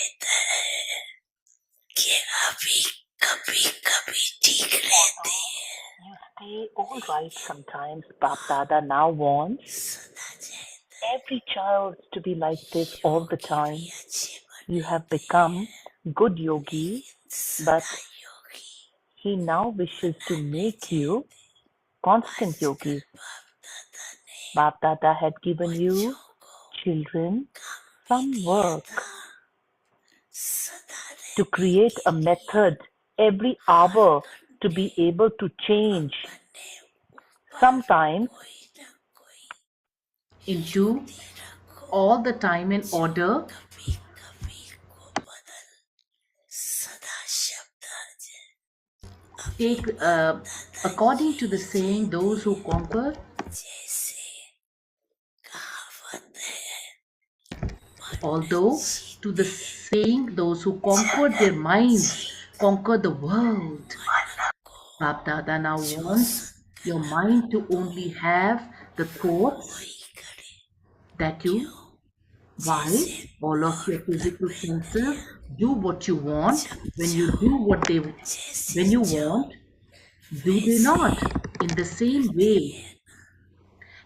रहता है कि अभी कभी कभी ठीक रहते हैं. You stay all right sometimes. Bap Dada now wants सदा चाहता every child to be like this all the Yogi time. भी अच्छे You बने have थे, become good yogi, but सदा योगी he now wishes to बनने make you चाहते. constant आजकल yogis. बाप दादा ने Bap Dada had given you बच्चों को children काम भी some दिया work था सदा to रहने create के a लिए. method every her hour to घंटे be able to change. अपने ऊपर Sometimes कोई न कोई into युक्ति रखो all the time in जो order कभी कभी को बदल सदा शब्द आ जाए. अभी take बाप दादा according to ये the saying those who conquer जैसे कहावत है मन although to the जीते saying those who conquered their minds conquer the world. मन को Bap Dada now जो wants your mind to संकल्प only have the thoughts वही करे. that you क्यों while जैसे all of your दौड़ physical लगवाते senses हैं do what you want. जब When you जाओ do what they जैसे when you जाओ want, do they वैसे not? In the same करती way, है.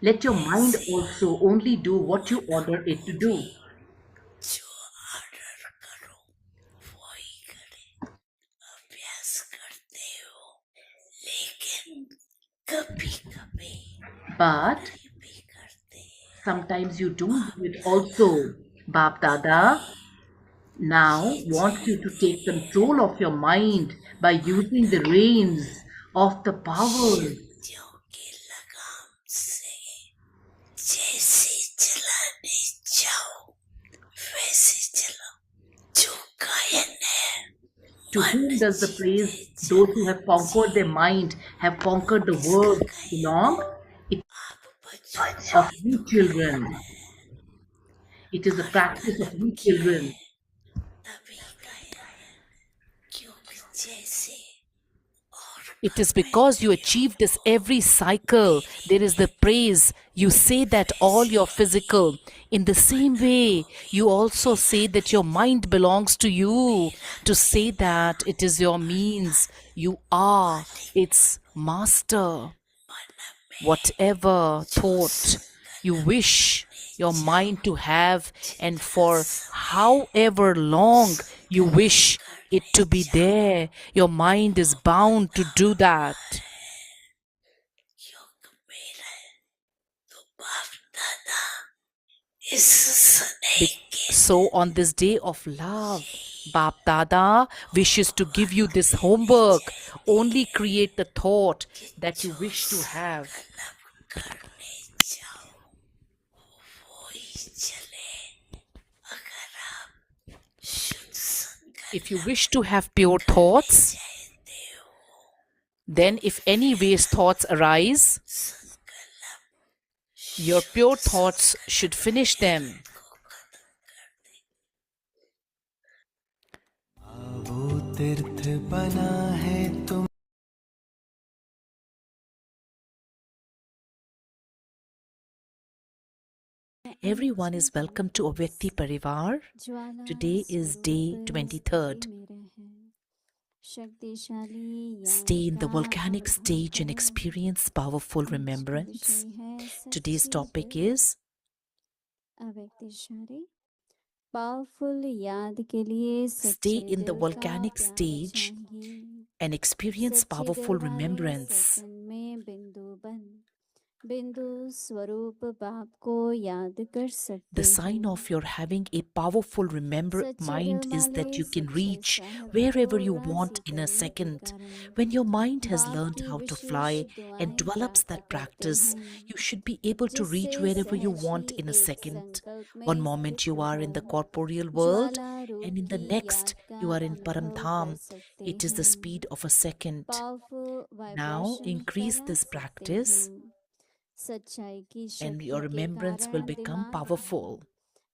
let your mind ऐसे also only do what you मन order it को to भी do. जो ऑर्डर करो वही करे. अभ्यास करते हो लेकिन कभी कभी But नहीं भी करते. sometimes you don't बाप do it दादा also. Bap Dada अभी now ये wants you to चाहते take control of your mind by using the reins of the powers. शक्तियों की लगाम से जैसे चलाने जाओ वैसे चलो. जो गायन है To मन whom does the praise जीते those who जाना have conquered their चाहिए. mind, have conquered the किसका world गायन है? belong? It आप बच्चों का of ही you तो गायन children. है. It is the कोई practice of तलब you किया children. है तभी गायन है. क्योंकि जैसे और It is because you करते achieve this हो every cycle. मेरी There is the praise. You say that all वैसे your he physical. In the same मन को way, भी you also say मेरा that your नहीं mind belongs to you. मेरा To नहीं say था that it is your वरना means. You are मालिक its master. मन में Whatever जो thought you संकल्प wish करने your mind जाओ to have, and जितना for समय however long you संकल्प wish it करने to be जाओ there, your mind is वो bound to बंधा do हुआ that. है. योग मेरा है तो बाप दादा इस स्नेह के So, on this day of love, Bap Dada wishes to give you this homework. Only create the thought कि that you जो wish to have. संकल्प करने जाओ वो ही चले. अगर आप शुद्ध If you संकल्प wish to have pure करने thoughts, चाहते हो then if any फिर waste thoughts arise, संकल्प your शुद्ध pure thoughts should संकल्प finish वाली them. आदत को खत्म कर दे. वो तीर्थ बना है तुम Everyone is welcome to Avyakti Parivar. Today is day 23rd. Stay in the volcanic stage and experience powerful remembrance. Today's topic is stay in the volcanic stage and experience powerful remembrance. The sign of your having a powerful mind is that you can reach wherever you want in a second. When your mind has learned how to fly and develops that practice, you should be able to reach wherever you want in a second. One moment you are in the corporeal world, and in the next you are in Paramdham. It is the speed of a second. Now increase this practice and your remembrance will become powerful.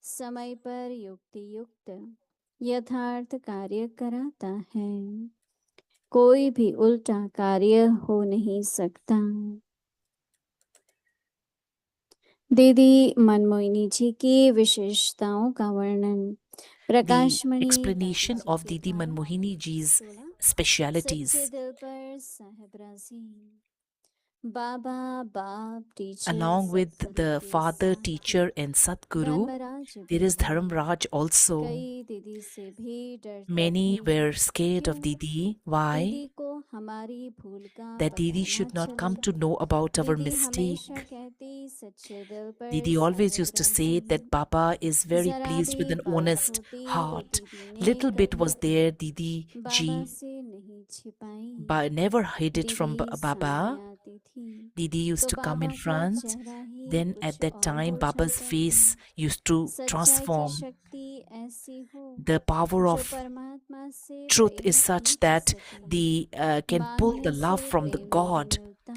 समय पर युक्ति युक्त यथार्थ कार्य कराता है. कोई भी उल्टा कार्य हो नहीं सकता. दीदी मनमोहिनी जी की विशेषताओं का वर्णन. The प्रकाशमणि explanation दादाजी of के Didi द्वारा Manmohini ji's 16 specialities, सच्चे दिल पर साहेब राजी बाबा बाप teacher along with Satguru the के father, साथ teacher, and Sadguru, Dharmraj there भी is हैं Dharamraj also. कई दीदी से भी डरते Many थे were scared of क्यों Didi. Why? दीदी को हमारी भूल का That Didi पता should ना not come चले to know about our दीदी mistake. हमेशा कहती सच्चे दिल पर Didi always Saheb used to say राजी that Baba is very जरा pleased with भी an बात honest होती तो heart. दीदी ने Little bit कभी was there, Didi Baba ji से नहीं छिपाई never hid it from दीदी Baba. सामने आती थी Didi used तो to come in बाबा का front. चेहरा ही Then कुछ at that और time, हो Baba's जाता face था used to सच्चाई की transform. शक्ति ऐसी हो The power जो of परमात्मा से truth प्रेम is such खींच that सके the can pull मांगने the love से from the प्रेम नहीं God. मिलता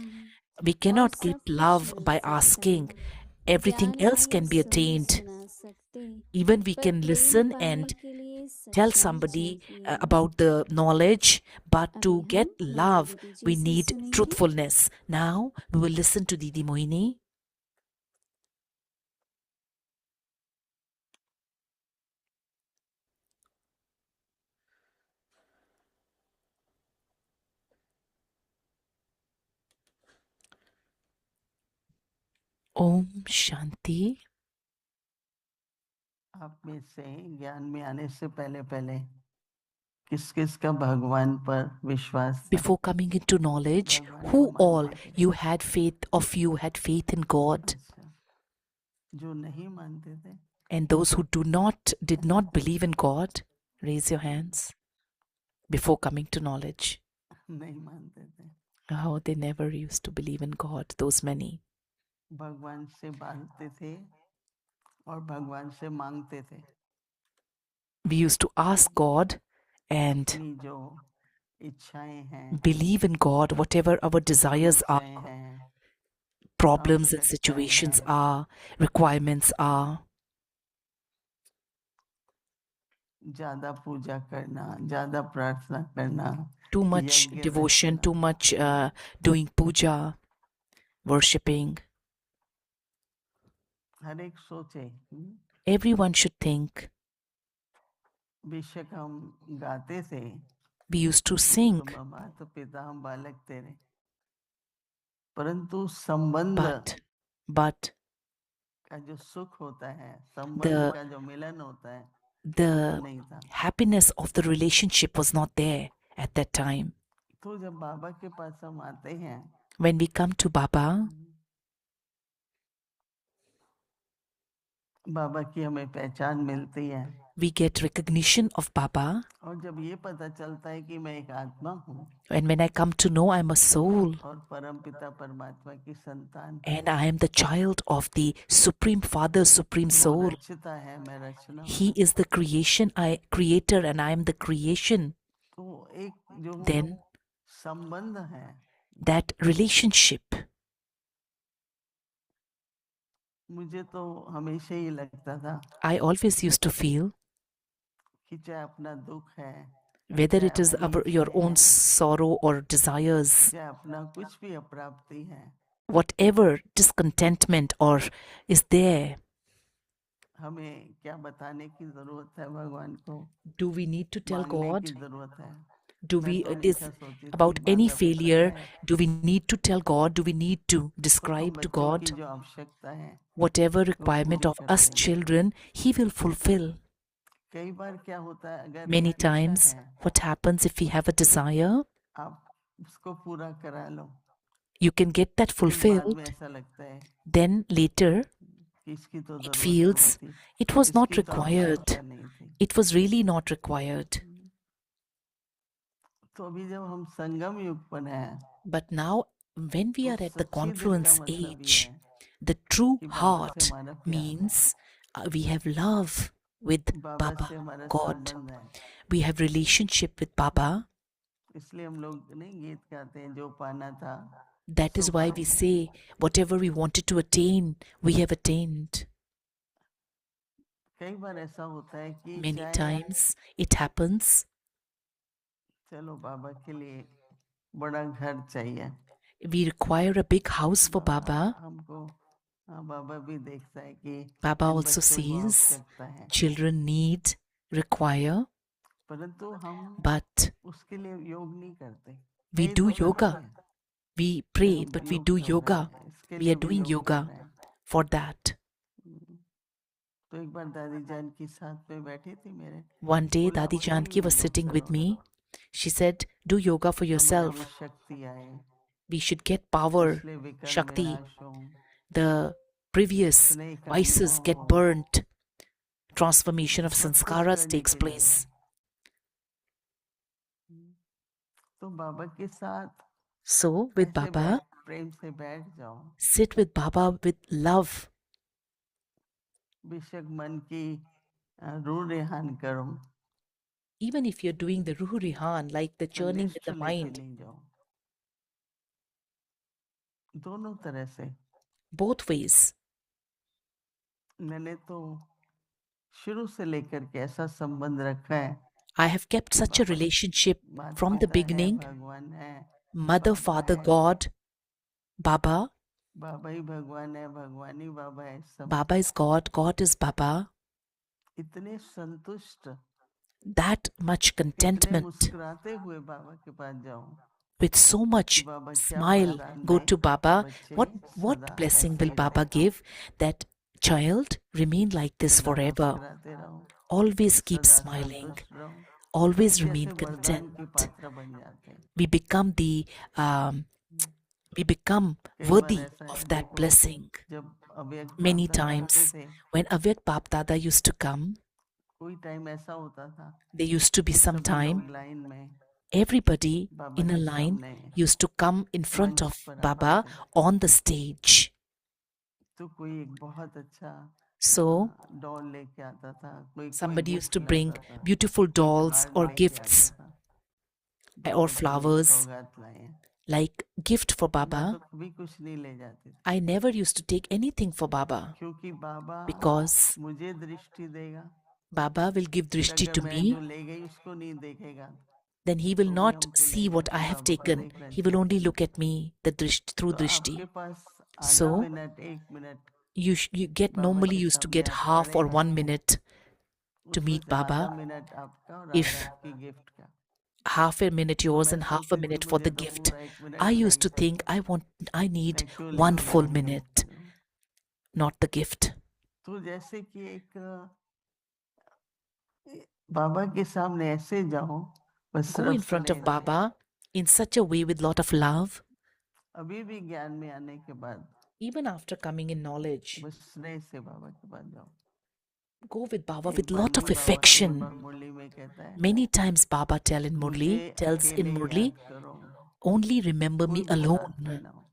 We और cannot सब get कुछ love मिल by जाता asking. है Everything ज्ञान else can वाले be सुन attained. सुना सकते Even we पर can प्रेम listen पाने and के लिए tell सच्चाई somebody चाहिए about the knowledge, but अभी to हम get मोहिनी love, दीदी we जी से need सुनेंगे truthfulness. Now we will listen to Didi Mohini. Om Shanti. आप में से ज्ञान में आने से पहले पहले किस किस का भगवान पर विश्वास था? Before coming into knowledge, भगवान को who all मानते थे? you had faith of you had faith in God, अच्छा, जो नहीं मानते थे and those who did not believe in God, raise your hands. Before coming to knowledge, नहीं मानते थे, how they never used to believe in God. Those many. भगवान से बांधते थे और भगवान से मांगते थे We used to ask God and अपनी जो इच्छाएं हैं, believe in God, whatever our desires are, समस्याएं हैं, problems and आवश्यकताएं situations हैं, are, requirements are. ज्यादा पूजा करना, ज्यादा प्रार्थना करना, Too much यज्ञ devotion, रचना, too much doing puja, worshipping. हर एक सोचे Everyone should think. बेशक हम गाते थे We used to sing, तुम माता पिता हम बालक तेरे, परंतु संबंध but का जो सुख होता है, संबंध का जो मिलन होता है, the नहीं था। happiness of the relationship was not there at that time. तो जब बाबा के पास हम आते हैं, When we come to Baba, बाबा की हमें पहचान मिलती है we get recognition of Baba. और जब ये पता चलता है कि मैं एक आत्मा हूँ And when I come to know I'm a soul और परम पिता परमात्मा की संतान, and I am the child of the Supreme Father, Supreme वो Soul, रचता है, मैं रचना हूँ, He is the creator and I am the creation. तो एक जो Then संबंध है, that relationship, मुझे तो हमेशा ही लगता था I always used to feel, कि चाहे अपना दुख है, whether चाहे it is अपनी your इच्छाएं own हैं, sorrow or desires, चाहे अपना कुछ भी अप्राप्ति है, whatever discontentment or is there, हमें क्या बताने की जरूरत है भगवान को, do we need to tell मांगने God? की जरूरत है। Do मैं we, तो it is हमेशा सोचती थी, about any माता पिता failure, है, do we need to tell God? Do we need to तो describe to बच्चों God? की जो आवश्यकता है Whatever वो requirement पूरी of कर us देंगे। children, He will fulfill. कई बार क्या होता है, अगर Many एक इच्छा times, है, what happens if we have a desire? आप उसको पूरा करा लो, You can get that फिर बाद fulfilled. में ऐसा लगता है Then later, कि इसकी तो it जरूरत feels नहीं थी, it was not इसकी तो required. आवश्यकता नहीं थी। It was really not required. तो अभी जब हम संगम युग पर हैं, But now, when we तो are at the सच्ची दिल का confluence मतलब ये age, है the true कि बाबा से heart हमारा प्यार है, means we have love with Baba Baba, से हमारा God. संबंध है। We have relationship with Baba. इसलिए हम लोग नहीं गीत गाते हैं, जो पाना था That सो is why पा we लिया। say, whatever we wanted to attain, we have attained. कई बार ऐसा होता है कि Many चाहे times it happens, चलो बाबा के लिए बड़ा घर चाहिए, we require a big house for Baba. हमको, हाँ बाबा भी देखता है कि Baba इन also बच्चों को sees आवश्यकता है, children need, require, परंतु हम but उसके लिए योग नहीं करते। we कई do तो करते yoga. हैं We कि pray, हम but we योग do कर रहे yoga. हैं, इसके We लिए are भी doing योग कर yoga रहे हैं। for that. तो एक बार दादी जान की साथ में बैठी थी मेरे, One day, बोला Dadi अपने Janki लिए was योग sitting with करो, me. She said, do yoga for हमारे में yourself. शक्ति आए, We should get power, पिछले विकर्म Shakti. विनाश हो, The previous स्नेह का vices अनुभव get हो, burnt. Transformation of सब कुछ sanskaras करने takes के लिए। place. तो बाबा के साथ So, with ऐसे Baba, प्रेम से बैठ जाओ, sit with Baba with love. बेशक मन की रूह रेहान करो, Even if you're doing the Ruhu Rihan, like the churning with संदेश the लेके mind, नहीं जाओ, दोनों तरह से। both ways. मैंने तो शुरू से लेकर के ऐसा संबंध रखा है, I have kept such a relationship माता from the पिता है, beginning. भगवान है, Mother, बाबा Father, है, God, Baba. बाबा ही भगवान है, भगवान ही बाबा है, सब Baba is God, God is Baba. इतने संतुष्ट, That much इतने contentment, मुस्कुराते हुए बाबा के पास जाओ with so कि much बाबा क्या smile, वरदान go दें, to Baba. बच्चे What सदा blessing ऐसे will ही Baba रहो, give? That child remain like this सदा forever. मुस्कुराते रहो, Always keep सदा smiling. संतुष्ट रहो, Always हम remain कैसे वरदान की content. पात्र बन जाते हैं। We become the we become कई बार worthy ऐसा है, of that देखो blessing. जब अव्यक्त Many बाप दादा आते times थे, when Avyakt Bap Dada used to come, कोई टाइम ऐसा होता था there used to be कि some सभी time लोग लाइन में everybody बाबा in a के line सामने used to come in front मंच of पर आ Baba पाते, on the stage. तो कोई एक बहुत अच्छा So डॉल लेके आता था, कोई somebody used gift to bring लाता था, beautiful एक dolls हार्ड or लेके gifts आता था, or बाबा के लिए flowers सौगात लाए हैं। like gift for मैं तो Baba. कभी कुछ नहीं ले जाती थी, I never used to take anything for Baba क्योंकि बाबा because मुझे दृष्टि देगा, Baba will give फिर drishti अगर to मैं me, जो ले गई उसको नहीं देखेगा, then he will तो भी not हम तो see लेंगे, what I अपने have बाबा को taken. देख He will लेते। only look at me the through तो drishti. आपके पास आधा So मिनट, एक minute you get Baba normally के used to सामने get आप half खड़े or हैं, 1 minute to उसमें meet से आधा Baba. मिनट आपका और If आधा आपकी गिफ्ट का। half a minute तो yours मैं and half a सोचती थी minute for मुझे the तो gift, पूरा एक I मिनट used to चाहिए, think I need मैं क्यों 1 लेके full जाऊं minute, gift. not the gift. तो जैसे कि एक बाबा के सामने ऐसे जाओ, बस Go सिर्फ in front of स्नेह से। Baba in such a way with lot of love. अभी भी ज्ञान में आने के बाद Even after coming in knowledge, बस स्नेह से बाबा के पास जाओ। go with Baba एक with बार lot नहीं, of बाबा एक affection. बार मुरली में कहता है, Many times Baba tells in मुझे Murli, अकेले याद करो, only remember कोई me भी साथ में alone. ना हो।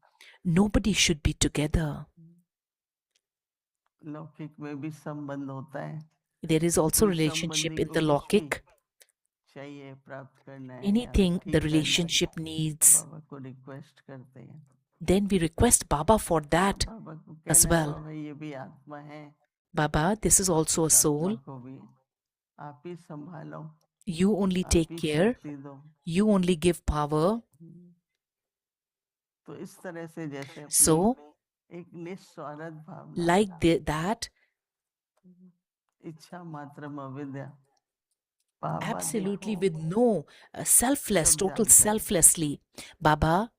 Nobody should be together. लौकिक में भी संबंध होता है, There is also कोई relationship संबंधी in को the कुछ भी Lokik. चाहिए, प्राप्त करना है या Anything ठीक the करना है, relationship needs, बाबा को रिक्वेस्ट करते हैं। then we request Baba for that बाबा को as कहना है, well. बाबा ये भी आत्मा है, Baba, this is also a इस soul. आत्मा को भी आप ही संभालो, You only आप take ही care. शक्ति दो। You only give power. तो इस तरह से जैसे अपनी So, एक निस्वार्थ भावना, like that, इच्छा मात्र अविद्या, बाबा absolutely देखो with no selfless, सब total जानता है। selflessly. Baba,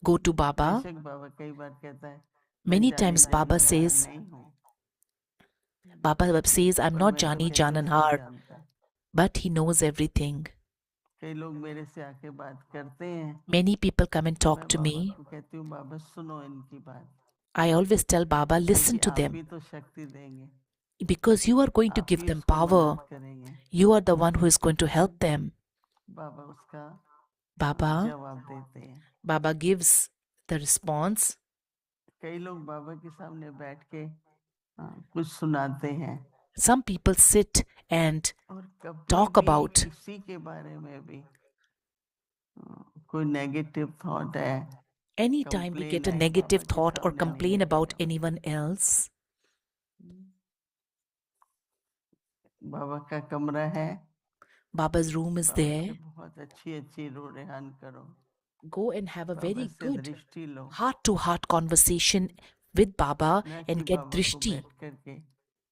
go to Baba. बेशक बाबा कई बार कहता है, मैं Many जानी times जान Baba हार says, नहीं हूँ, Baba says, I'm पर not मैं तो Jani कहती हूँ सब Jananhar, जानता है। but he knows everything. कई लोग मेरे से आके बात करते हैं, Many people come and मैं talk to बाबा me. को कहती हूँ, बाबा सुनो इनकी बात, I always tell Baba, listen क्योंकि to आप them ही तो शक्ति देंगे, because you are going to आप give ही them उसको power. मदद करेंगे। You are the one who is going to help them. बाबा उसका Baba, जवाब देते हैं। Baba gives the response. कई लोग बाबा के सामने बैठ के कुछ सुनाते हैं, Some people sit and और कभी talk भी about किसी के बारे में भी कोई नेगेटिव थॉट है, anytime we get a complain है, negative बाबा के thought or सामने नहीं complain about रखेगा। anyone else. बाबा का कमरा है, Baba's room is बाबा से there. बहुत अच्छी रूह रेहान करो, Go and have a Baba very से good दृष्टि लो, heart-to-heart conversation with Baba ना कि and get बाबा को drishti. बैठ करके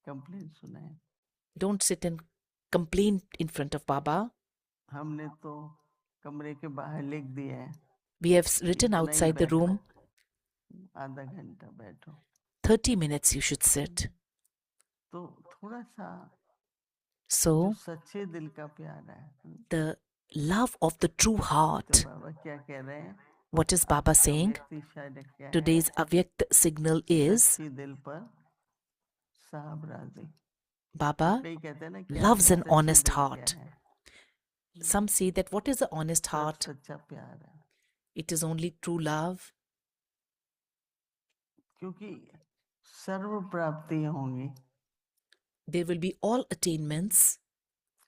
कंप्लेन सुनाए। Don't sit and complain in front of Baba. हमने तो कमरे के बाहर लिख दिया है, We have written इतना ही outside the बैठो, room, आधा घंटा बैठो. 30 minutes you should sit. तो थोड़ा सा जो So, सच्चे दिल का प्यार है, the love of the true तो heart. बाबा क्या कह रहे हैं? What is Baba saying? अव्यक्त इशारा क्या है? Today's Avyakt signal is सच्ची दिल पर साहब राजी. Baba कई कहते हैं ना क्या loves है an सच्ची honest दिल क्या heart. है? Some say that what is the honest सब heart? सच्चा प्यार है, It is only true love, क्योंकि सर्व प्राप्तियां होंगी. there will be all attainments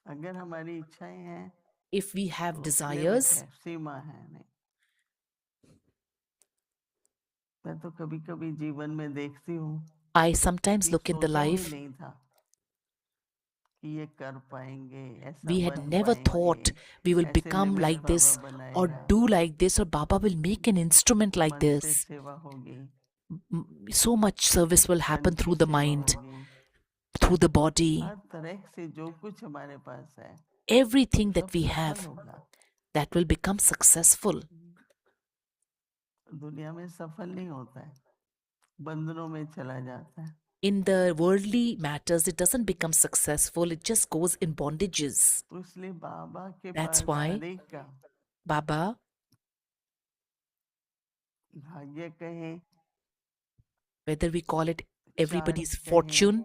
अगर हमारी इच्छाएं हैं if we have तो limit desires. है, सीमा है नहीं. मैं तो कभी कभी जीवन में देखती हूँ I sometimes कि look in the सोचा भी life. नहीं था कि ये कर पाएंगे, ऐसा We had बन never पाएंगे, thought we will ऐसे become निमित्त like this बाबा or बनाएगा, do like this, or Baba will make an instrument like मन से this. सेवा होगी, So much service will तन happen की through the सेवा mind, होगी, through the body. हर तरह से जो कुछ हमारे पास है Everything सब that we सफल have, होगा. that will become successful. दुनिया में सफल नहीं होता है, बंधनों में चला जाता है. In the worldly matters, it doesn't become successful, it just goes in bondages. तो इसलिए बाबा के That's पास why हर एक का Baba, भाग्य कहें, whether we call it everybody's chart कहें, fortune,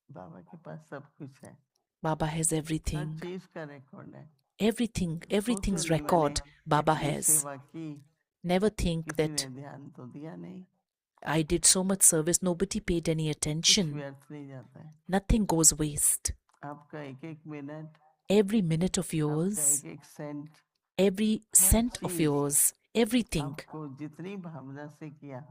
बाबा के पास सब कुछ है, Baba has हर everything. चीज का रिकॉर्ड है. Everything's सोचो नहीं record मैंने Baba इतनी has. सेवा की, Never think किसी that ने ध्यान तो दिया नहीं, I did so much service, nobody paid any कुछ attention. व्यर्थ नहीं जाता है. Nothing goes waste. आपका एक एक मिनट, Every minute of आपका yours, एक एक सेंट, every cent of चीज yours, everything, आपको जितनी भावना से किया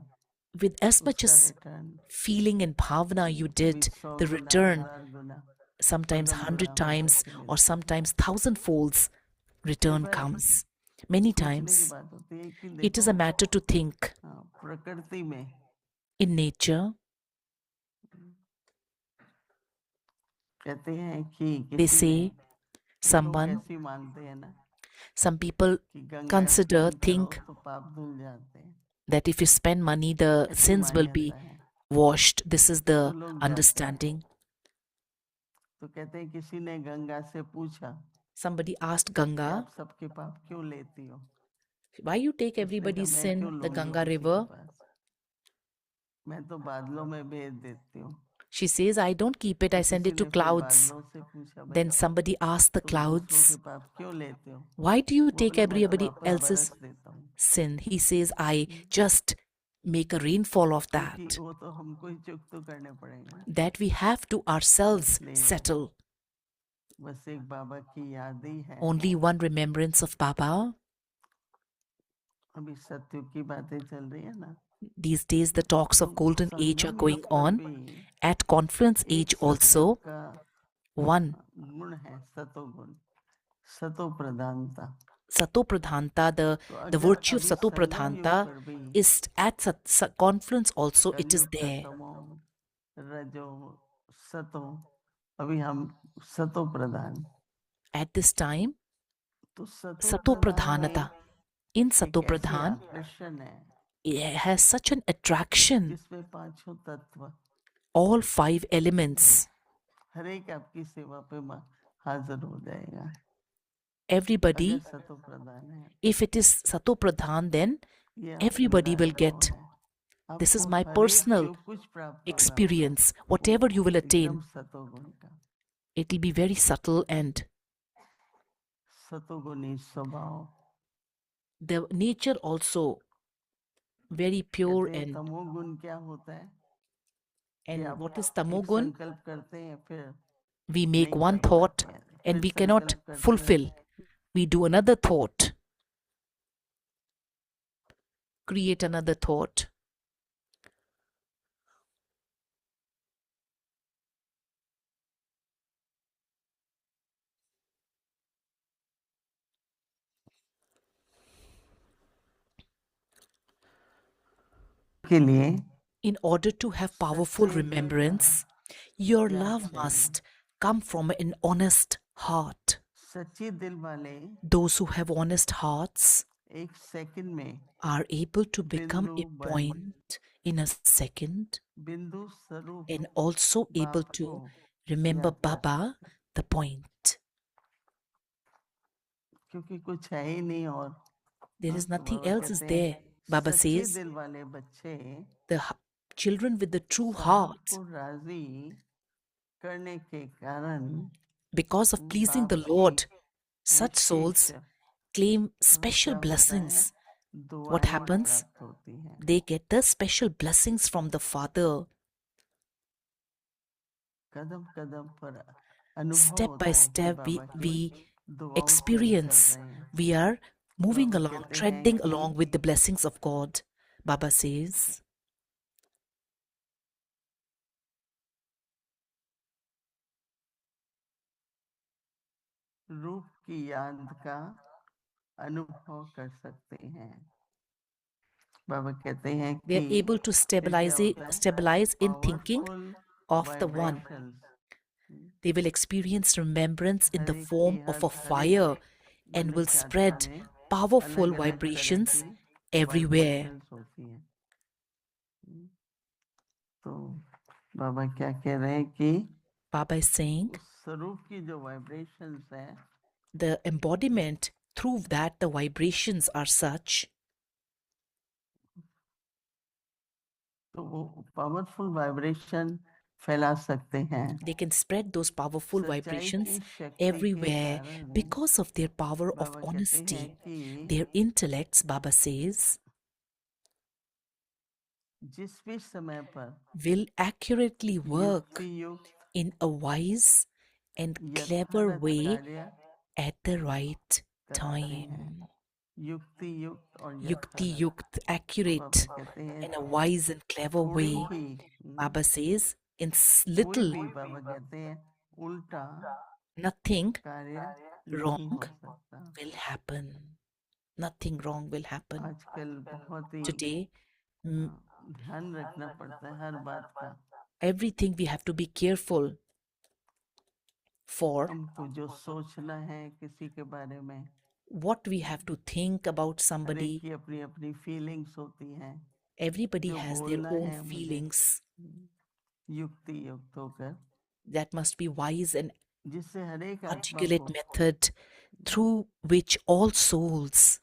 with as much उसका as return feeling and bhavana you कभी did, 100 the गुना, return 1000 गुना, sometimes पदम 100 गुना times होकर के or मिलता है. sometimes 1,000 folds return बार comes. Many सोचने की times बात होती है कि it is a देखो, matter to think. हाँ, प्रकृति में In nature, कहते हैं कि they किसी say ने, लोग someone, ऐसी मानते हैं ना some people कि गंगा consider, स्नान करो think तो पाप धुल जाते हैं, that if you spend money, the ऐसी sins will be मान्यता है. washed. This is तो the लोग जाते हैं, understanding. तो कहते हैं किसी ने गंगा से पूछा Somebody asked कि Ganga, आप सबके पाप क्यों लेती हो? why you take उसने कहा everybody's मैं sin, क्यों the लूंगी Ganga किसी के river? पास, मैं तो बादलों में भेज देती हूँ. She says, I don't keep it, तो I send किसी it to ने फिर clouds. बादलों से पूछा, Then बताओ somebody asked the तुम दूसरों के clouds, पाप क्यों लेते हो? why do you वो take बोले मैं तो everybody वापस else's बरस देता हूँ, sin? He says, I just make a rainfall of क्योंकि that. वो तो हमको ही चुक तो करने पड़ेंगे ना. That we have to ourselves इसलिए settle. बस एक बाबा की याद ही है. Only one remembrance of Baba. अभी सत्युग की बातें चल रही है ना, These days, the talks of तो golden age are Sangam going युग पर on. भी At confluence एक age सत्युग also, का one गुण है, सतोगुण, सतो प्रधानता. Sato Pradhanta, तो the अगर virtue of अभी Sato संगम युग Pradhanta पर भी is at confluence also, it is कलयुग का there. तमो रजो सतो, अभी हम सतो प्रधान. At this time, तो सतो Sato प्रधान में Pradhanata, in एक Sato ऐसी Pradhan, आकर्षण है it has such an attraction. जिसमें पांचों तत्व, All five elements, हर एक आपकी सेवा पे हाजिर हो जाएगा. everybody, अगर सतो प्रधान है, if it is Sato Pradhan, then ये everybody मेरा will अनुभव get. है. This is आपको my हर एक personal जो कुछ प्राप्त होगा experience. Whatever you will एकदम attain, सतोगुण का, it will be very subtle, and सतोगुणी स्वभाव. the nature also very pure. कहते हैं And तमोगुण क्या होता है कि आप what is एक Tamogun? संकल्प करते हैं फिर We make नहीं one कर thought पाते हैं, and फिर we cannot संकल्प करते हैं, fulfill. We do another thought, create another thought. के लिए In order to have powerful सच्चाई दिल का remembrance, your त्याग love चाहिए. must come from an honest heart. सच्ची दिल वाले Those who have honest hearts एक सेकंड में are able to become a बिंदु बन point in a second बिंदु स्वरूप and also able बाप to को remember याद कर Baba, the point. क्योंकि कुछ है ही नहीं और There is तो nothing बाबा else is कहते हैं there. Baba सच्चे says दिल वाले बच्चे the children with the true साहब heart, को राजी करने के कारण because of pleasing the बाप की Lord, such souls विशेष claim हाँ, special क्या होता है blessings. What दुआएं happens? प्राप्त होती हैं They get the special blessings from the Father. कदम कदम पर अनुभव Step होता by है कि step, बाबा की we दुआओं से हम चल experience, रहे हैं we are moving Baba along, कहते हैं treading कि along with the blessings of God. Baba says, रूप की याद का अनुभव कर सकते हैं बाबा कहते हैं we are कि able to फिर क्या होता है stabilize in thinking powerful of the One. Vibrations They will experience remembrance in the हर एक form की of a हर fire एक and will मनुष्य आत्मा spread में powerful अलग अलग तरह vibrations की everywhere. वाइब्रेशंस होती हैं तो बाबा क्या कह रहे हैं कि Baba is saying उस स्वरूप की जो वाइब्रेशंस है the embodiment through that the vibrations are such, तो वो पावरफुल वाइब्रेशन फैला सकते हैं they can spread those powerful सच्चाई vibrations की शक्ति के everywhere कारण because of their power of बाबा कहते हैं honesty. कि Their intellects, Baba says, जिस भी समय पर will accurately work युक्ति युक्त in a wise and clever यथार्थ way कार्य at the right करते हैं time. युक्ति युक्त और Yukti यथार्थ yukt, तो accurate बाबा कहते in हैं a wise and clever थोड़ी way. भी Baba says, in कोई little, भी बाबा कहते हैं उल्टा nothing कार्य नहीं wrong हो सकता will happen. Nothing wrong will happen. आजकल बहुत ही Today, mm, ध्यान रखना पड़ता है हर बात का everything we have to be careful for हमको जो सोचना है किसी के बारे में what we have to think about हर एक somebody. की अपनी अपनी फीलिंग्स होती हैं Everybody जो has their बोलना own है मुझे feelings युक्ति युक्त होकर that must be wise and जिससे हर एक आत्मा articulate को method through which all souls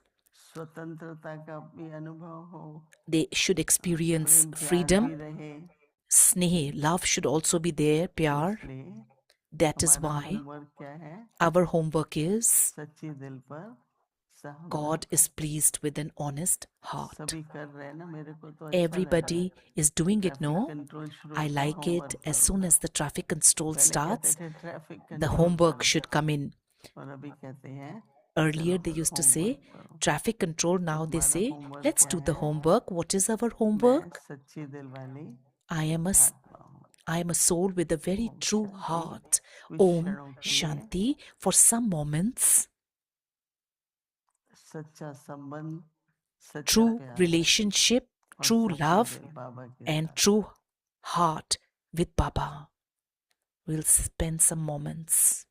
स्वतंत्रता का भी अनुभव हो they should experience प्रेम प्यार freedom. भी रहे Sneh, love should also be there, तो pyar. इसलिए That is हमारा why होमवर्क क्या है our homework is सच्ची दिल पर सहमत God is pleased with an honest heart. सभी कर रहे हैं ना मेरे को तो अच्छा लगा Everybody is doing it, traffic no? Control शुरू I होता like it. Homework As soon करो as the traffic control पहले कहते starts, थे ट्रैफिक the कंट्रोल homework करो should come in. और अभी कहते हैं Earlier, चलो they used to say homework करो traffic control. Now they हमारा say, होमवर्क let's क्या do the है homework. What is our मैं homework? सच्ची दिल वाली I am a आत्मा हूँ I am a soul with a very Om true Shanti heart. कुछ Om क्षणों के लिए Shanti. For some moments, सच्चा संबंध सच्चा true प्यार relationship, और true सच्चे love, दिल बाबा के and साथ true heart with Baba. We'll spend some moments.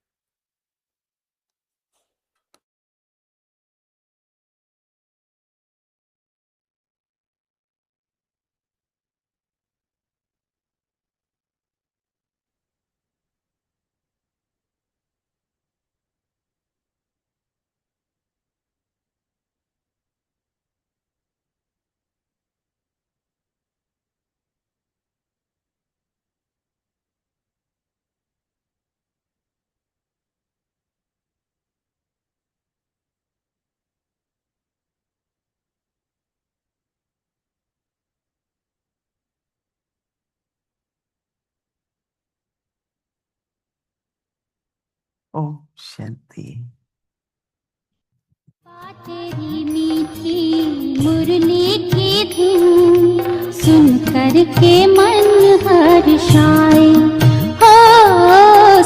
Om Shanti तेरी मीठी मुरली की धुन सुन कर के मन हर्षाए हो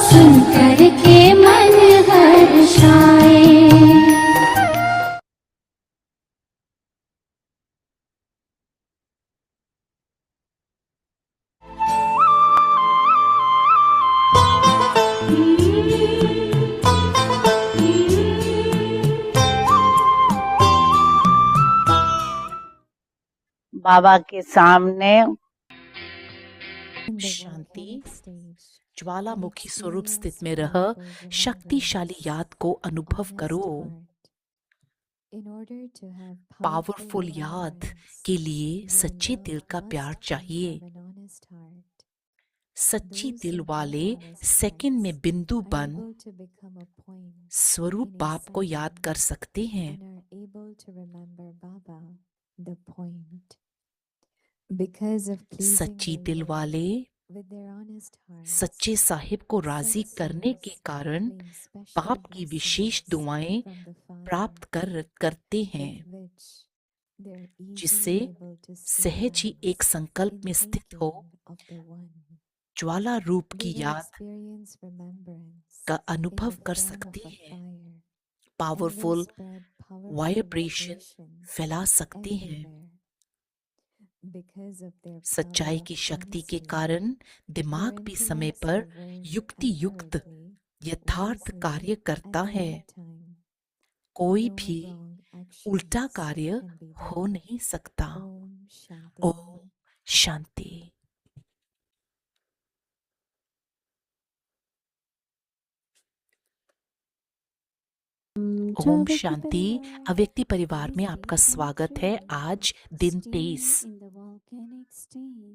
सुन कर के मन हर्षाए बाबा के सामने शांति ज्वालामुखी स्वरूप स्थित में रह शक्तिशाली याद को अनुभव करो। पावरफुल याद के लिए सच्चे दिल का प्यार चाहिए। सच्ची दिल वाले सेकंड में बिंदु बन स्वरूप बाप को याद कर सकते हैं। सच्ची दिल वाले सच्चे साहिब को राजी करने के कारण बाप की विशेष दुआएं प्राप्त करते हैं, जिससे सहज ही एक संकल्प में स्थित हो ज्वाला रूप की याद का अनुभव कर सकते हैं। पावरफुल वाइब्रेशन फैला सकते हैं। सच्चाई की शक्ति के कारण दिमाग भी समय पर युक्ति युक्त यथार्थ कार्य करता है। कोई भी उल्टा कार्य हो नहीं सकता। ओम शांति। ओम शांति। अव्यक्ति परिवार में आपका स्वागत है। आज दिन 23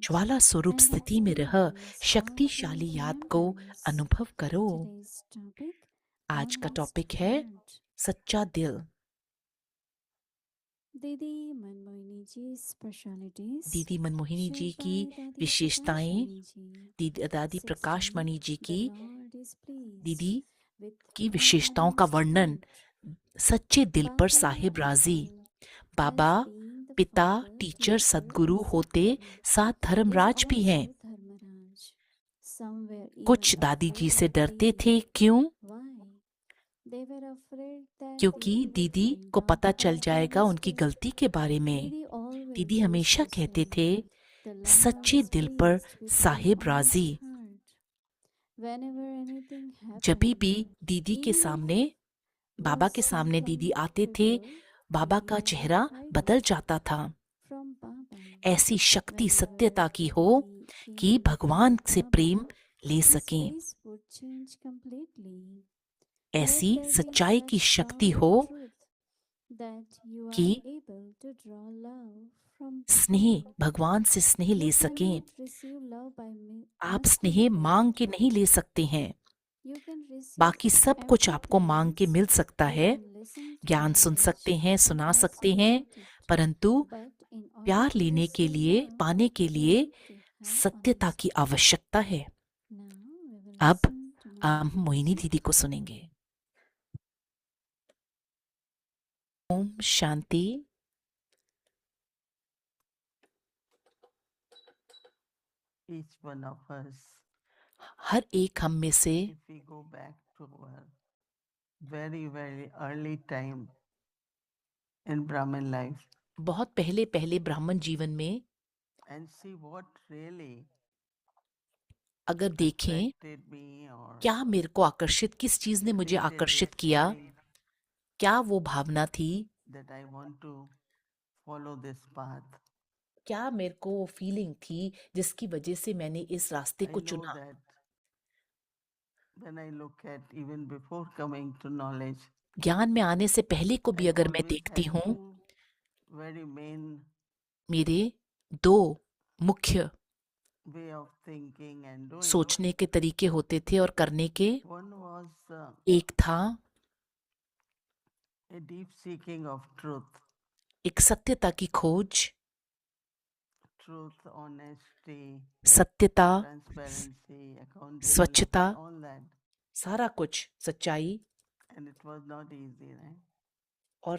ज्वाला स्वरूप स्थिति में रह शक्तिशाली याद को अनुभव करो। आज का टॉपिक है सच्चा दिल। दीदी मनमोहिनी जी की विशेषताएं, दादी प्रकाश मणि जी की दीदी की विशेषताओं का वर्णन। सच्चे दिल पर साहिब राजी। बाबा पिता, टीचर, सदगुरु होते साथ धर्मराज भी हैं। कुछ दादी जी से डरते थे। क्यों? क्योंकि दीदी को पता चल जाएगा उनकी गलती के बारे में। दीदी हमेशा कहते थे सच्चे दिल पर साहिब राजी। जब भी दीदी के सामने, बाबा के सामने दीदी आते थे, बाबा का चेहरा बदल जाता था। ऐसी शक्ति सत्यता की हो कि भगवान से प्रेम ले सकें। ऐसी सच्चाई की शक्ति हो कि स्नेह, भगवान से स्नेह ले सकें। आप स्नेह मांग के नहीं ले सकते हैं। बाकी सब कुछ आपको मांग के मिल सकता है। ज्ञान सुन सकते हैं, सुना सकते हैं, परंतु प्यार लेने के लिए, पाने के लिए सत्यता की आवश्यकता है। अब हम मोहिनी दीदी को सुनेंगे। Om Shanti. Each one of us, हर एक हम में से if we go back to our very, very early time in Brahmin life बहुत पहले पहले ब्राह्मण जीवन में and see what really अगर देखें attracted me or क्या मेरे को आकर्षित, किस चीज ने मुझे created आकर्षित this किया, feeling क्या वो भावना थी, that I want to follow this path. क्या मेरे को वो फीलिंग थी जिसकी वजह से मैंने इस रास्ते I को know चुना। that when I look at even before coming to knowledge, ज्ञान में आने से पहले को भी I अगर मैं always देखती had हूँ, two very main मेरे दो मुख्य way of thinking and doing. सोचने के तरीके होते थे और करने के। One was एक था a deep seeking of truth, एक सत्यता की खोज, truth, honesty, सत्यता, transparency, accountability, स्वच्छता, all that. सारा कुछ, सच्चाई, And it was not easy, right? और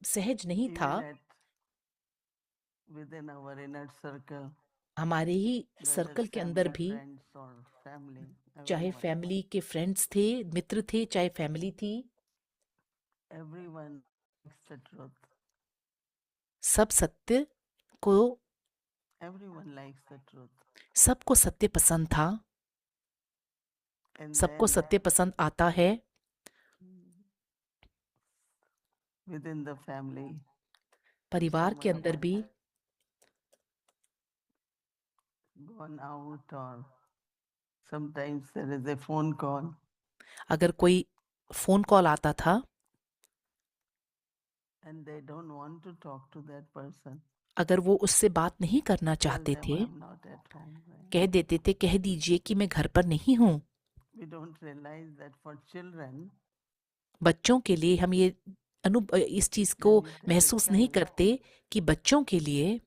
सहज नहीं था। Even at within our inner circle, हमारे ही whether सर्कल के अंदर family, भी, friends or family, चाहे everyone, फैमिली के फ्रेंड्स थे, मित्र थे, चाहे फैमिली थी, everyone likes the truth. सब सत्य को, Everyone likes the truth. सबको सत्य पसंद था, And सबको then सत्य पसंद आता है। within the family, परिवार so के much अंदर भी gone out, or sometimes there is a phone call, अगर कोई फोन कॉल आता था and they don't want to talk to that person, अगर वो उससे बात नहीं करना tell चाहते them थे, I'm not at home. Right? कह देते थे कह दीजिए कि मैं घर पर नहीं हूँ। We don't realize that for children, बच्चों के लिए हम ये इस चीज को when you tell a महसूस नहीं child करते कि बच्चों के लिए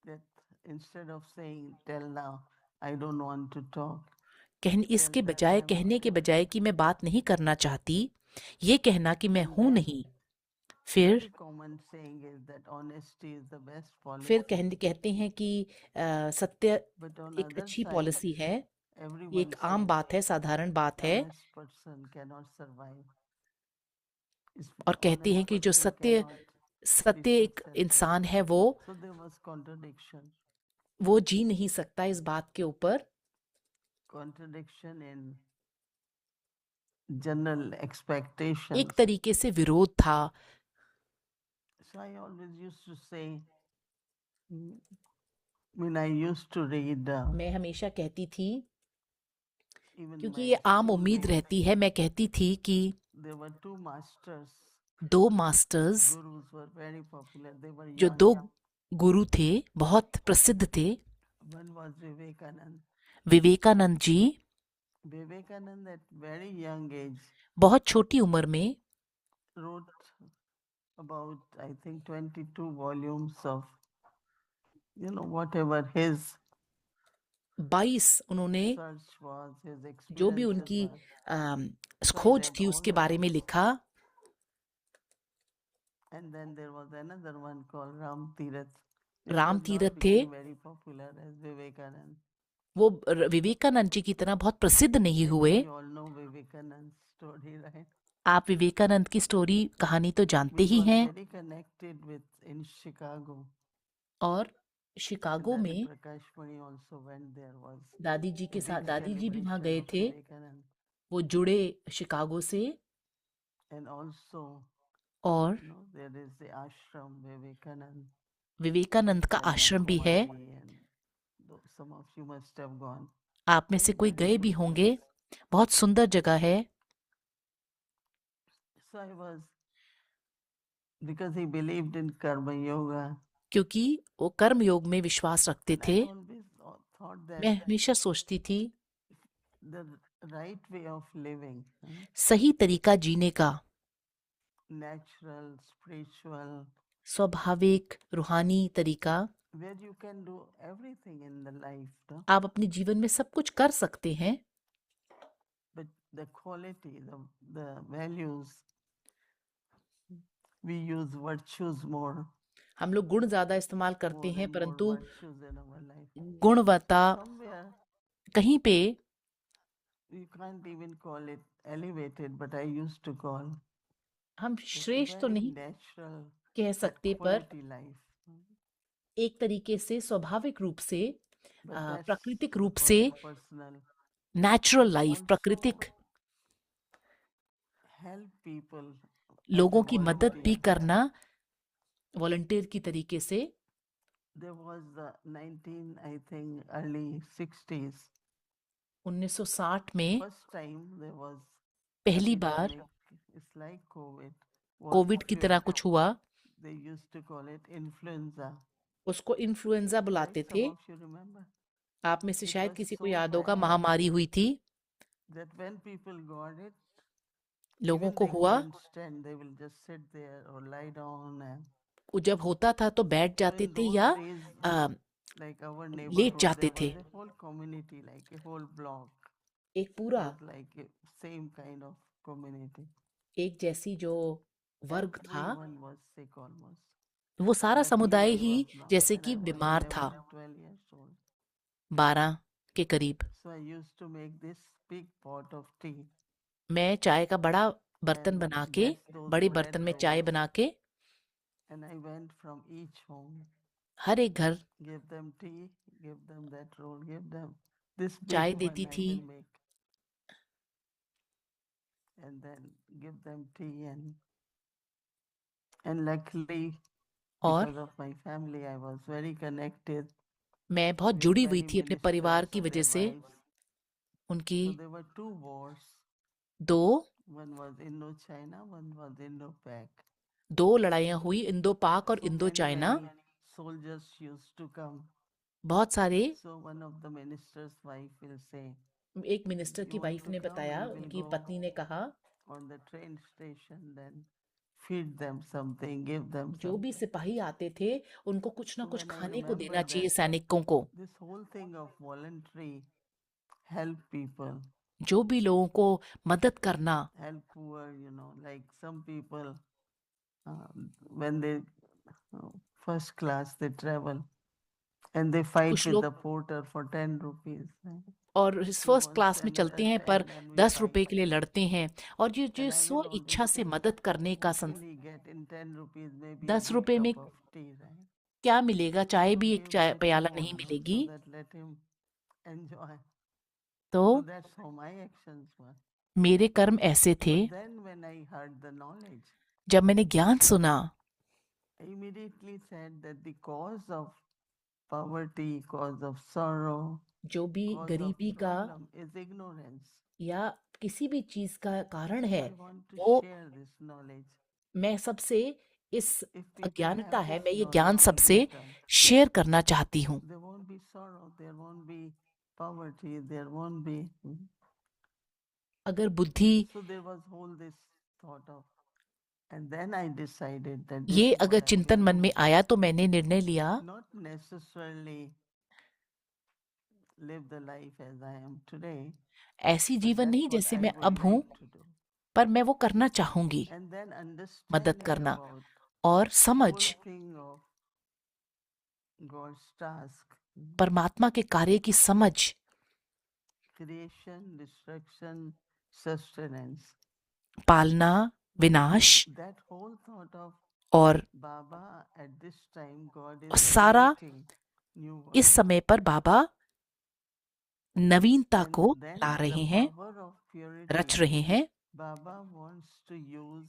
that instead of saying tell now I don't want to talk, कहने tell इसके that बजाय I'm कहने के not. बजाय कि मैं बात नहीं करना चाहती, ये कहना कि मैं And हूं then नहीं। फिर very common saying is that honesty is the best फिर policy. कहते हैं कि सत्य But on एक other अच्छी side, पॉलिसी है। ये everyone एक आम says बात है, साधारण बात है। honest person cannot survive. और कहते हैं Honest कि जो person सत्य cannot सत्य be एक successful. इंसान है So there was contradiction. वो जी नहीं सकता इस बात के ऊपर। Contradiction in general एक expectations. तरीके से विरोध था। So I always used to say, when I used to read, मैं हमेशा कहती थी, even क्योंकि my ये आम school उम्मीद days, रहती है, मैं कहती थी कि there were two masters. दो masters Gurus were very popular. They were जो young. दो गुरु थे, बहुत प्रसिद्ध थे। One was Vivekanand. Vivekananda ji Vivekanand at very young age बहुत छोटी उम्र में wrote about, I think, 22 volumes of, whatever his 22 उन्होंने search was, his जो भी experiences उनकी were. So I खोज read थी all उसके the बारे में books. लिखा। And then there was another one called Ram Tirath, which Ram was Tirath not थे, became very popular as Vivekanand. वो विवेकानंद जी की तरह बहुत प्रसिद्ध नहीं And हुए। we all know Vivekanand's story, right? आप विवेकानंद की स्टोरी कहानी तो जानते Which ही was हैं। very connected with in Chicago. और And शिकागो Dadi में Prakash Mani also went there. Was दादी जी a के साथ, big दादी जी भी वहाँ celebration गए of थे। Vivekanand. वो जुड़े शिकागो से। And also, और there is the ashram Vivekanand, Vivekananda का आश्रम भी है। Kanyakumari, and some of you must have gone. आप में से कोई Very गए भी good होंगे, place. बहुत सुंदर जगह है। So I was, because he believed in karma yoga, क्योंकि वो कर्म योग में विश्वास रखते and थे। I always thought that मैं हमेशा सोचती थी the right way of living, सही तरीका जीने का, natural, spiritual, स्वाभाविक रूहानी तरीका, where you can do everything in the life, आप अपने जीवन में सब कुछ कर सकते हैं, but the quality, the values, we use virtues more. हम लोग गुण ज्यादा इस्तेमाल करते more हैं, and more परंतु virtues in our life. गुणवत्ता Somewhere कहीं पे you can't even call it elevated, but I used to call हम it श्रेष्ठ तो very नहीं natural, कह but सकते, पर quality life. एक तरीके से स्वाभाविक रूप से, But that's प्राकृतिक रूप for से, the personal. Natural life, Also प्राकृतिक help people as लोगों a की मदद भी volunteer. करना वॉलंटियर की तरीके से। There was the I think early 60s. 1960 में First time there was पहली बार epidemic. It's like COVID. Covid की तरह कुछ हुआ। They used to call it influenza. उसको इन्फ्लुएंजा Right? बुलाते Some थे। of you remember आप में से It शायद was किसी को so याद होगा, bad महामारी हुई थी। that when people got it, लोगों even को they हुआ, couldn't stand. They will just sit there or lie down. And वो जब होता था तो बैठ so जाते in थे those या days, like our late neighborhood, जाते there थे। was a whole community, like a whole block, एक पूरा was like a same kind of community. एक जैसी जो वर्ग था, Everyone was sick almost. वो सारा Luckily, समुदाय I ही was not, जैसे and कि I was बीमार था। 11, 12 years old. 12 के करीब। So I used to make this big pot of tea. मैं चाय का बड़ा बर्तन And बना के, that's those बड़े red बर्तन में चाय rolls. बना के And I went from each home, हर एक घर give them tea, give them that roll, give them this चाय big देती one I थी। will make. And then give them tea, and luckily, और because of my family, I was very connected मैं बहुत with जुड़ी हुई many थी अपने परिवार ministers, की वजह their से। wives. उनकी So there were two wars. 2 One was Indo-China, one was Indo-Pak. 2 लड़ाइयाँ हुई, इंडो पाक और So Indo many, China. many soldiers used to come. बहुत सारे। So one of the minister's wife will say, एक minister की "You want wife to ने come? बताया, We will उनकी go पत्नी ने कहा, on the train station, then feed them something, give them जो भी something." सिपाही आते थे उनको कुछ ना So कुछ when I खाने को remember देना चाहिए that सैनिकों को। this whole thing of voluntary help people, जो भी लोगों को मदद करना, help poor, like some people, when they first class they travel and they fight कुछ with लोग the porter for 10 rupees. और He फर्स्ट wants क्लास में चलते another हैं पर 10 and we 10 fight. रुपए के लिए लड़ते हैं। और ये जो And I स्व will always इच्छा से say, मदद करने का what will he get in 10 rupees? Maybe a 10 good रुपए में cup of tea, right? क्या मिलेगा? चाय So भी एक give चाय little प्याला more, नहीं no? मिलेगी। So that let him enjoy. तो So that's how my actions were. मेरे कर्म ऐसे थे। But then when I heard the knowledge, जब मैंने ज्ञान सुना, I immediately said that the cause of poverty, cause of sorrow, जो भी cause of गरीबी का problem is ignorance. या किसी भी चीज का कारण So है, I want to वो share this knowledge. मैं सबसे इस If people अज्ञानता have है, this मैं ये knowledge ज्ञान in सबसे return, शेयर करना चाहती हूँ। there won't be sorrow, there won't be poverty, there won't be. अगर बुद्धि So there was whole this thought of, and then I decided that ये this is अगर what I चिंतन will मन do. में आया तो मैंने निर्णय लिया, Not necessarily live the life as I am today, ऐसी but जीवन that's नहीं what जैसे I मैं would अब हूँ, like to do. पर मैं वो करना चाहूंगी। And then मदद understanding करना about और समझ, whole thing of God's task, परमात्मा के कार्य की समझ, creation, destruction, sustenance. पालना, विनाश That whole thought of और Baba at this time, God is सारा creating new world. इस समय पर बाबा नवीनता And को then ला the रहे हैं, power of रच purity. रहे हैं। Baba wants to use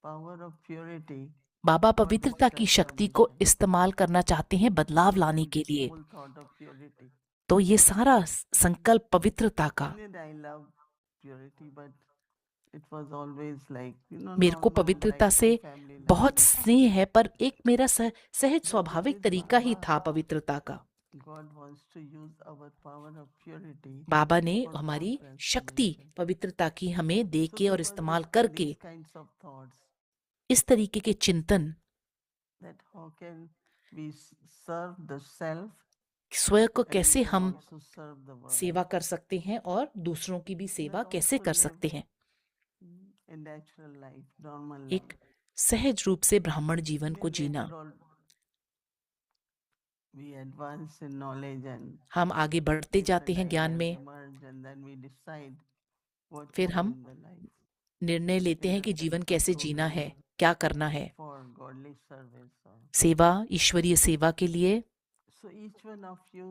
power of purity Baba for this पवित्रता की शक्ति को transformation. इस्तेमाल करना चाहते हैं बदलाव लाने And के this लिए। whole thought of purity. तो ये सारा संकल्प पवित्रता का, Indeed, I love purity, but it was always like, मेरे को normal, पवित्रता like से my family life. बहुत स्नेह है, पर एक मेरा सहज But स्वाभाविक with तरीका ही Baba, था पवित्रता का। God wants to use our power of purity बाबा ने for हमारी soul शक्ति transformation. पवित्रता की हमें दे So के और there were इस्तेमाल करके these kinds of thoughts इस तरीके के चिंतन, that how can we serve the self स्वयं को and we कैसे can हम also serve the world. सेवा कर सकते हैं और दूसरों की भी सेवा But कैसे also कर live सकते हैं। in natural life, normal एक life. सहज रूप से ब्राह्मण जीवन को Then Jeena. later on, we advance in knowledge and हम आगे बढ़ते जाते different हैं ज्ञान ideas में, emerge, and then we decide what to फिर do हम in the life निर्णय लेते in हैं the कि जीवन sense of कैसे जीना है, progress क्या करना है। for godly service. सेवा, ईश्वरीय सेवा के लिए So each one of you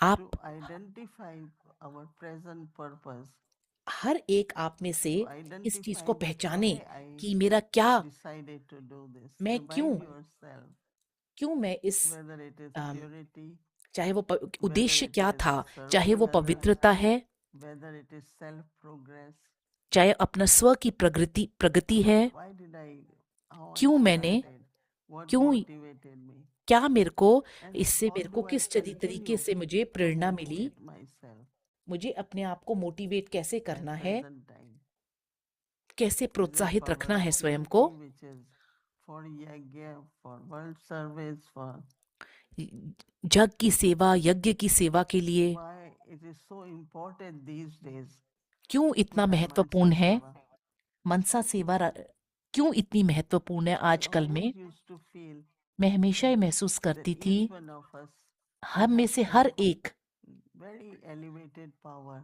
आप, to identify our present purpose, हर एक आप में से to इस चीज identify को that पहचाने why I कि मेरा क्या, decided to do this. मैं Remind yourself क्यों मैं इस whether it is um, purity, चाहे वो whether उद्देश्य it क्या is था, serving चाहे वो others, पवित्रता है, whether it is self progress. चाहे अपना स्व की प्रगति है, Why did I? How I क्यों मैंने, started? What क्यों, motivated me? क्या मेरे को, And इससे how मेरे do को I किस तरीके से continue मुझे to Prerna milli, motivate myself मुझे अपने आप को मोटिवेट कैसे at करना है, present time? कैसे Is it प्रोत्साहित power रखना of है स्वयं purity, को, which is for yajna, for world service, for जग की सेवा, यज्ञ की सेवा के लिए। why it is so important these days क्यों to इतना have महत्वपूर्ण mansa है seva? मनसा सेवा, क्यों इतनी महत्वपूर्ण है I आजकल में। always used to feel मैं हमेशा ही महसूस that करती थी, each one of us हम में has से some हर एक very elevated power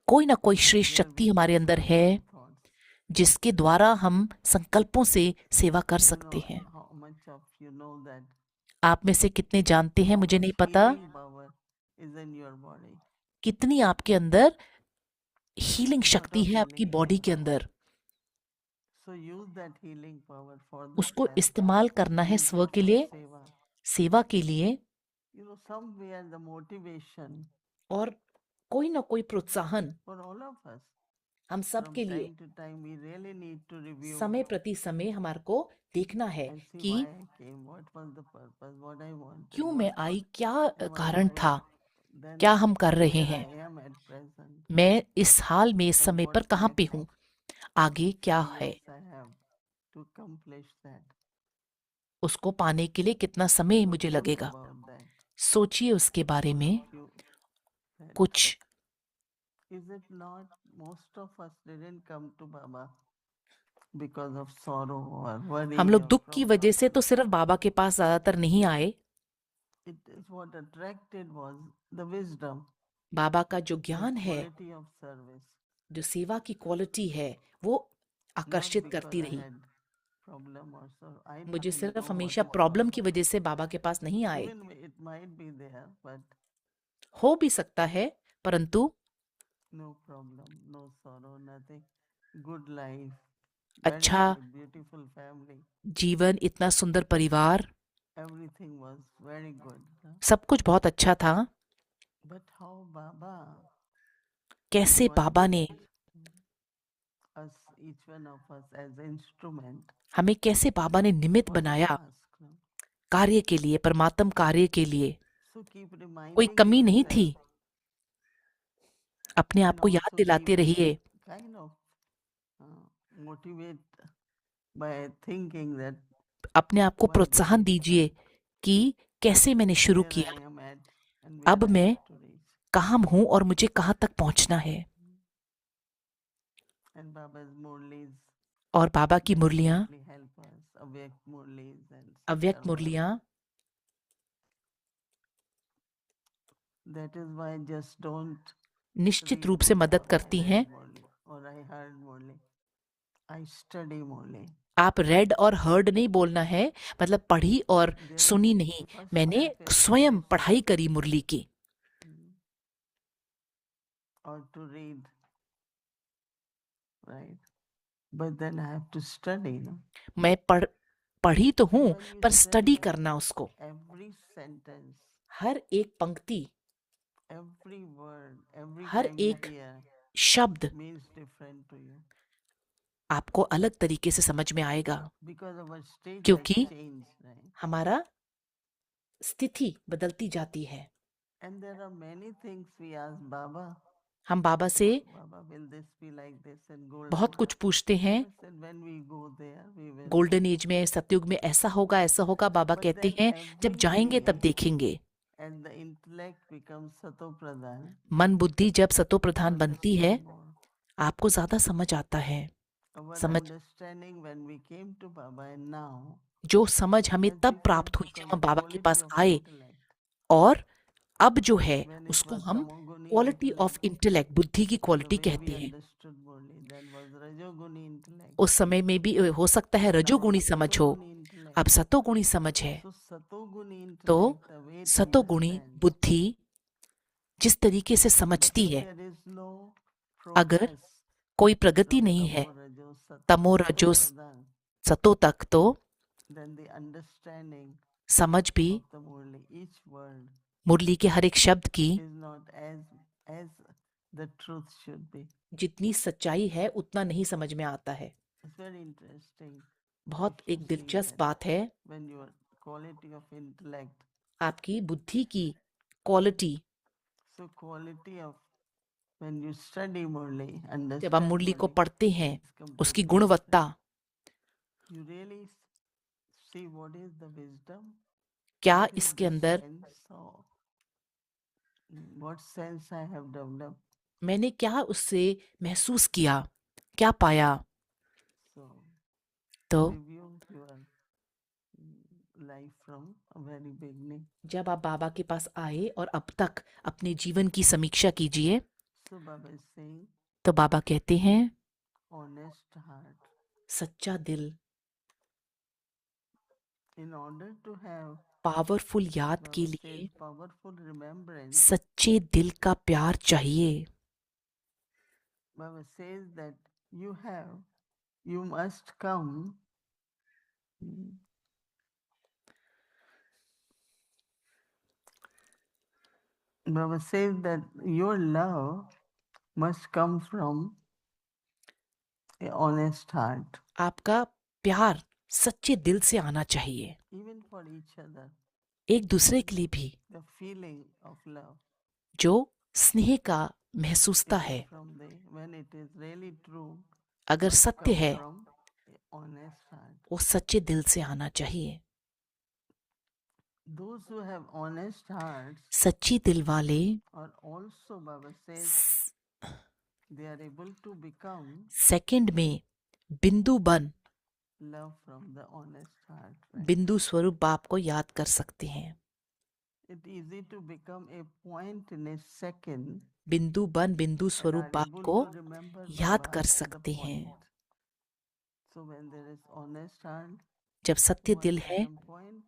कोई ना कोई श्रेष्ठ where we शक्ति हमारे can अंदर serve है, our thoughts. जिसके द्वारा हम संकल्पों से सेवा कर सकते हैं। How much of you know that आप में से कितने जानते हैं, how मुझे much नहीं पता, healing power is in your body. कितनी आपके अंदर हीलिंग Lot शक्ति of है आपकी healing बॉडी power. के अंदर। So use that healing power for the उसको self. इस्तेमाल करना है Use स्व it के for लिए, seva. सेवा के लिए। somewhere the motivation और कोई ना कोई प्रोत्साहन for all of us. हम सब From के लिए time to time, we really need to review समय प्रति समय हमारे को देखना है and see कि why I came, what was the purpose, what I wanted, क्यों what मैं आई, क्या am I कारण doing, था, then क्या हम कर रहे where हैं, I am at present, मैं इस हाल में इस and समय पर what's कहाँ पे next, हूँ, आगे क्या how है, years I have to accomplish that. उसको पाने के लिए कितना समय So मुझे think लगेगा। about that. सोचिए उसके बारे All में of you, that कुछ। is it not most of us didn't come to Baba because of sorrow or worry हम लोग or दुख की वजह problem? से तो सिर्फ बाबा के पास ज्यादातर नहीं आए। It is what attracted was the wisdom, बाबा का जो the ज्ञान है, quality of service. जो सेवा की क्वालिटी है, वो Not आकर्षित because करती I रही। had problem or so. I मुझे didn't सिर्फ know what हमेशा is प्रॉब्लम sorrow. की वजह से बाबा के पास नहीं आए। Even it might be there, but हो भी सकता है, परंतु no problem, no sorrow, nothing. Good life, very अच्छा good, beautiful family. जीवन, इतना सुंदर परिवार, Everything was very good. Huh? सब कुछ बहुत अच्छा था। But how Baba कैसे बाबा ने wanted us, each one of us, as instrument हमें, कैसे बाबा ने निमित्त for the बनाया task. No? कार्य के लिए, परमात्म कार्य के लिए। So keep कोई reminding कमी नहीं थी। yourself अपने आप and को याद also दिलाते keep रहिए, kind of motivate by thinking that अपने आप को why did प्रोत्साहन I दीजिए start, कि कैसे मैंने शुरू where किया, I am at and where अब I मैं have to reach. कहाँ हूँ और मुझे कहाँ तक पहुँचना है। And Baba's Murlis और बाबा की मुरलियाँ, definitely help us. Avyakt Murlis and अव्यक्त Sakarma. मुरलियाँ, That is why just don't निश्चित read रूप से Murli, मदद करती I हैं। read Murli, or I heard Murli. I study Murli. आप रेड और हर्ड नहीं बोलना है, मतलब पढ़ी और There सुनी is नहीं, first मैंने step is स्वयं listen. पढ़ाई करी मुरली की। Or to read, right? But then I have to study, no? मैं पढ़ी तो And हूँ, when you पर स्टडी study, करना उसको, every sentence, हर एक पंक्ति, every word, every her time you एक hear शब्द means different to you. आपको अलग तरीके से समझ में आएगा, Because our stage has क्योंकि changed, right? हमारा स्थिति बदलती जाती है। And there are many things we ask Baba. हम बाबा से Baba, will this be like this in golden? बहुत कुछ पूछते हैं। Baba said, when we go there, we will. Golden age में, सतयुग में ऐसा होगा, ऐसा होगा। बाबा But कहते then हैं जब जाएंगे तब everything देखेंगे। and the intellect becomes sato pradhan. मन बुद्धि जब सतो प्रधान You बनती है, understand more. आपको ज्यादा समझ आता है। Our समझ, understanding when we came to Baba and now जो समझ हमें has तब प्राप्त different हुई जब because हम the बाबा के quality पास of आए, intellect. और अब जो है When it उसको was हम tamoguni quality of intellect, intellect, बुद्धि की the क्वालिटी way कहते we हैं। understood Murli, that was rajoguni intellect. उस समय में भी हो सकता है Now रजोगुणी it's समझ हो, satoguni intellect. अब सतोगुणी समझ है। So satoguni तो intellect, the way it सतोगुणी understands, बुद्धि जिस तरीके से but समझती if है, there is no अगर progress कोई प्रगति from नहीं है tamo rajo sato तमो sato रजो pradhan, सतो तक, तो then the understanding समझ भी of the Murli, each word मुरली के हर एक शब्द की is not as the truth should be. जितनी सच्चाई है उतना नहीं समझ में आता है। It's very interesting बहुत if you एक see दिलचस्प that बात है, when your quality of intellect, आपकी बुद्धि की quality, so quality of when you study Murli, जब आप understand मुरली को Murli, पढ़ते हैं, it's उसकी completely गुणवत्ता, different. You really see what is the wisdom, क्या what is इसके the अंदर, sense of what sense I have developed. मैंने क्या उससे महसूस किया, क्या पाया। So तो review your life from a very beginning. जब आप बाबा के पास आए और अब तक अपने जीवन की समीक्षा कीजिए, So Baba is saying, तो बाबा कहते हैं honest heart. सच्चा दिल, In order to have, powerful याद Baba के says, लिए powerful remembrance, सच्चे दिल का प्यार चाहिए। Baba says that you must come Baba says that your love must come from an honest heart, आपका प्यार सच्चे दिल से आना चाहिए, even for each other. एक दूसरे के लिए भी। The feeling of love जो स्नेह का महसूसता it is है, from the when it is really true, अगर must सत्य come है, from an honest heart. वो सच्चे दिल से आना चाहिए। Those who have honest hearts सच्ची दिल वाले are also, Baba says, they are able to become second में बिंदु बन love from the honest heart. Right? बिंदु स्वरूप बाप को याद कर सकते हैं। It's easy to become a point in a second बिंदु बन बिंदु and स्वरूप are बाप able को to remember याद Baba कर at the सकते हैं। point. So when there is honest heart, जब सत्य once दिल I है, am point,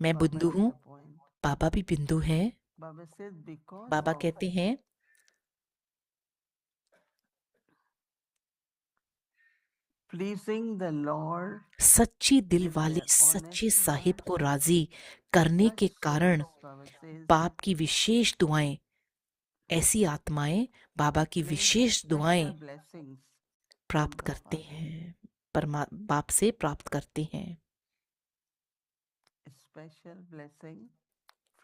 मैं Baba बिंदु is हूँ, the point. बाबा भी बिंदु है। Baba says because Baba of कहते हैं pleasing the Lord सच्ची दिल with वाले their सच्चे honest साहिब heart, को राजी करने such के कारण souls, Baba says, बाप की विशेष दुआएं, ऐसी आत्माएं बाबा की claim विशेष दुआएं special blessings from प्राप्त the करते Father. हैं, बाप से प्राप्त करते हैं। Special blessing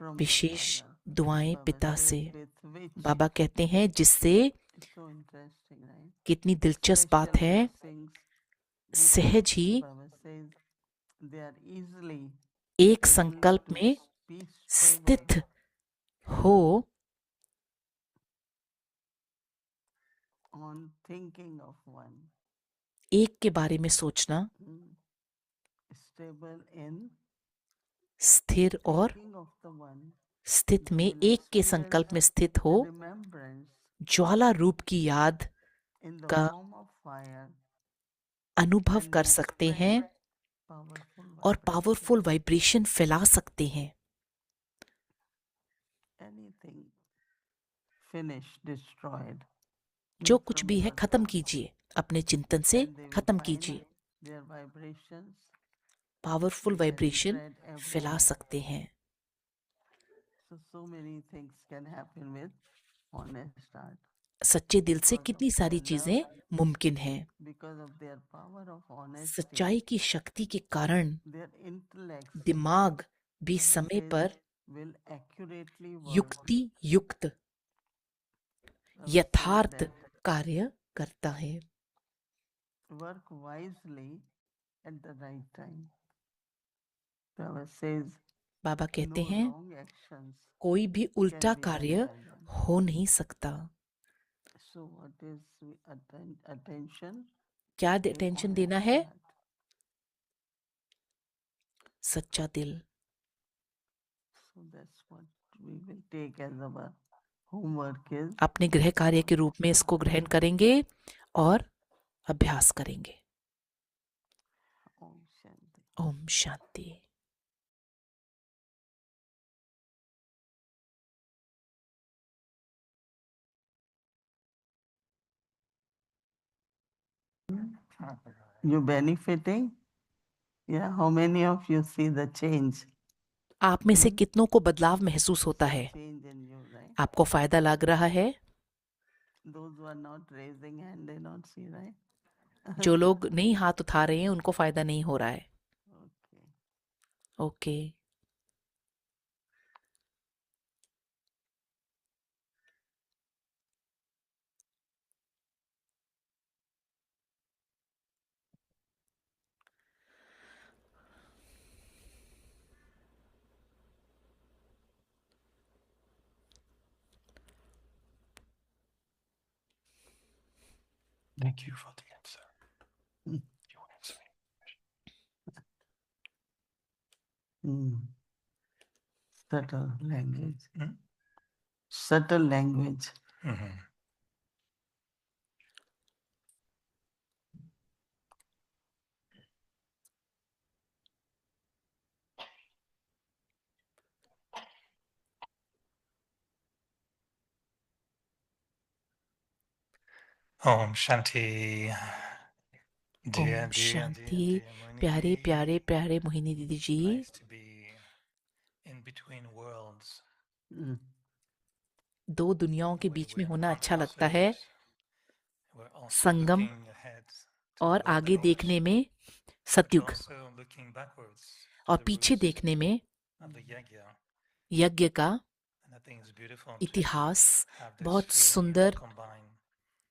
from the wishes Father. दुआएं Baba पिता says, से। with which बाबा कहते हैं जिससे, it's so interesting, right? कितनी दिलचस्प बात Special है, blessings with सहज ही which, Baba says, they are easily एक able संकल्प to में be स्थित stable हो on thinking of one. एक के बारे में सोचना, Stable in स्थिर और thinking of the one. स्थित में Will एक के experience संकल्प में स्थित हो, remembrance ज्वाला रूप की याद in the का form of fire अनुभव and कर will सकते spread हैं powerful और vibration. पावरफुल वाइब्रेशन फैला सकते हैं। Anything finished, destroyed. जो Means कुछ from भी है your खत्म thought. कीजिए, अपने चिंतन से And they will खत्म find कीजिए। their vibrations powerful will vibration spread फैला everywhere. सकते हैं। So many things can happen with honest heart. सच्चे दिल से Because कितनी of सारी their चीजें love, मुमकिन हैं। because of their power of honesty, सच्चाई की शक्ति के कारण their intellects दिमाग भी Baba समय says, पर will accurately work. युक्ति युक्त Baba says यथार्थ that कार्य करता है। work wisely at the right time. Baba says बाबा कहते no हैं wrong actions कोई भी उल्टा can be done कार्य by them. हो नहीं सकता। So what is attention? क्या A टेंशन honest देना है? heart. सच्चा दिल। So that's what we will take as our homework is. अपने गृह कार्य के रूप में इसको ग्रहण करेंगे और अभ्यास करेंगे। Om Shanti. Om Shanti. You benefiting? Yeah. How many of you see the change? आप में से कितनों को बदलाव महसूस होता है? Change in you, right? आपको फायदा लग रहा है? Those who are not raising hand, they not see, right? जो लोग नहीं हाथ उठा रहे हैं उनको फायदा नहीं हो रहा है। Okay. Okay. Thank you for the answer. Mm. You answering. Subtle language. Hmm? Subtle language. Mm-hmm. Om Shanti. Dear, Om dear, Shanti. dear, dear Moni प्यारे Didi. प्यारे प्यारे मोहिनी दीदी जी, Nice to be in between worlds. Mm. दो दुनियाओं के when beach we में होना अच्छा लगता cross है, it, we're also Sangam, looking ahead to the और आगे golden age, देखने में but सतयुग, also looking backwards to और the पीछे roots देखने में of the yagya. यज्ञ का And I think it's beautiful to इतिहास। have this बहुत feeling सुंदर, to combine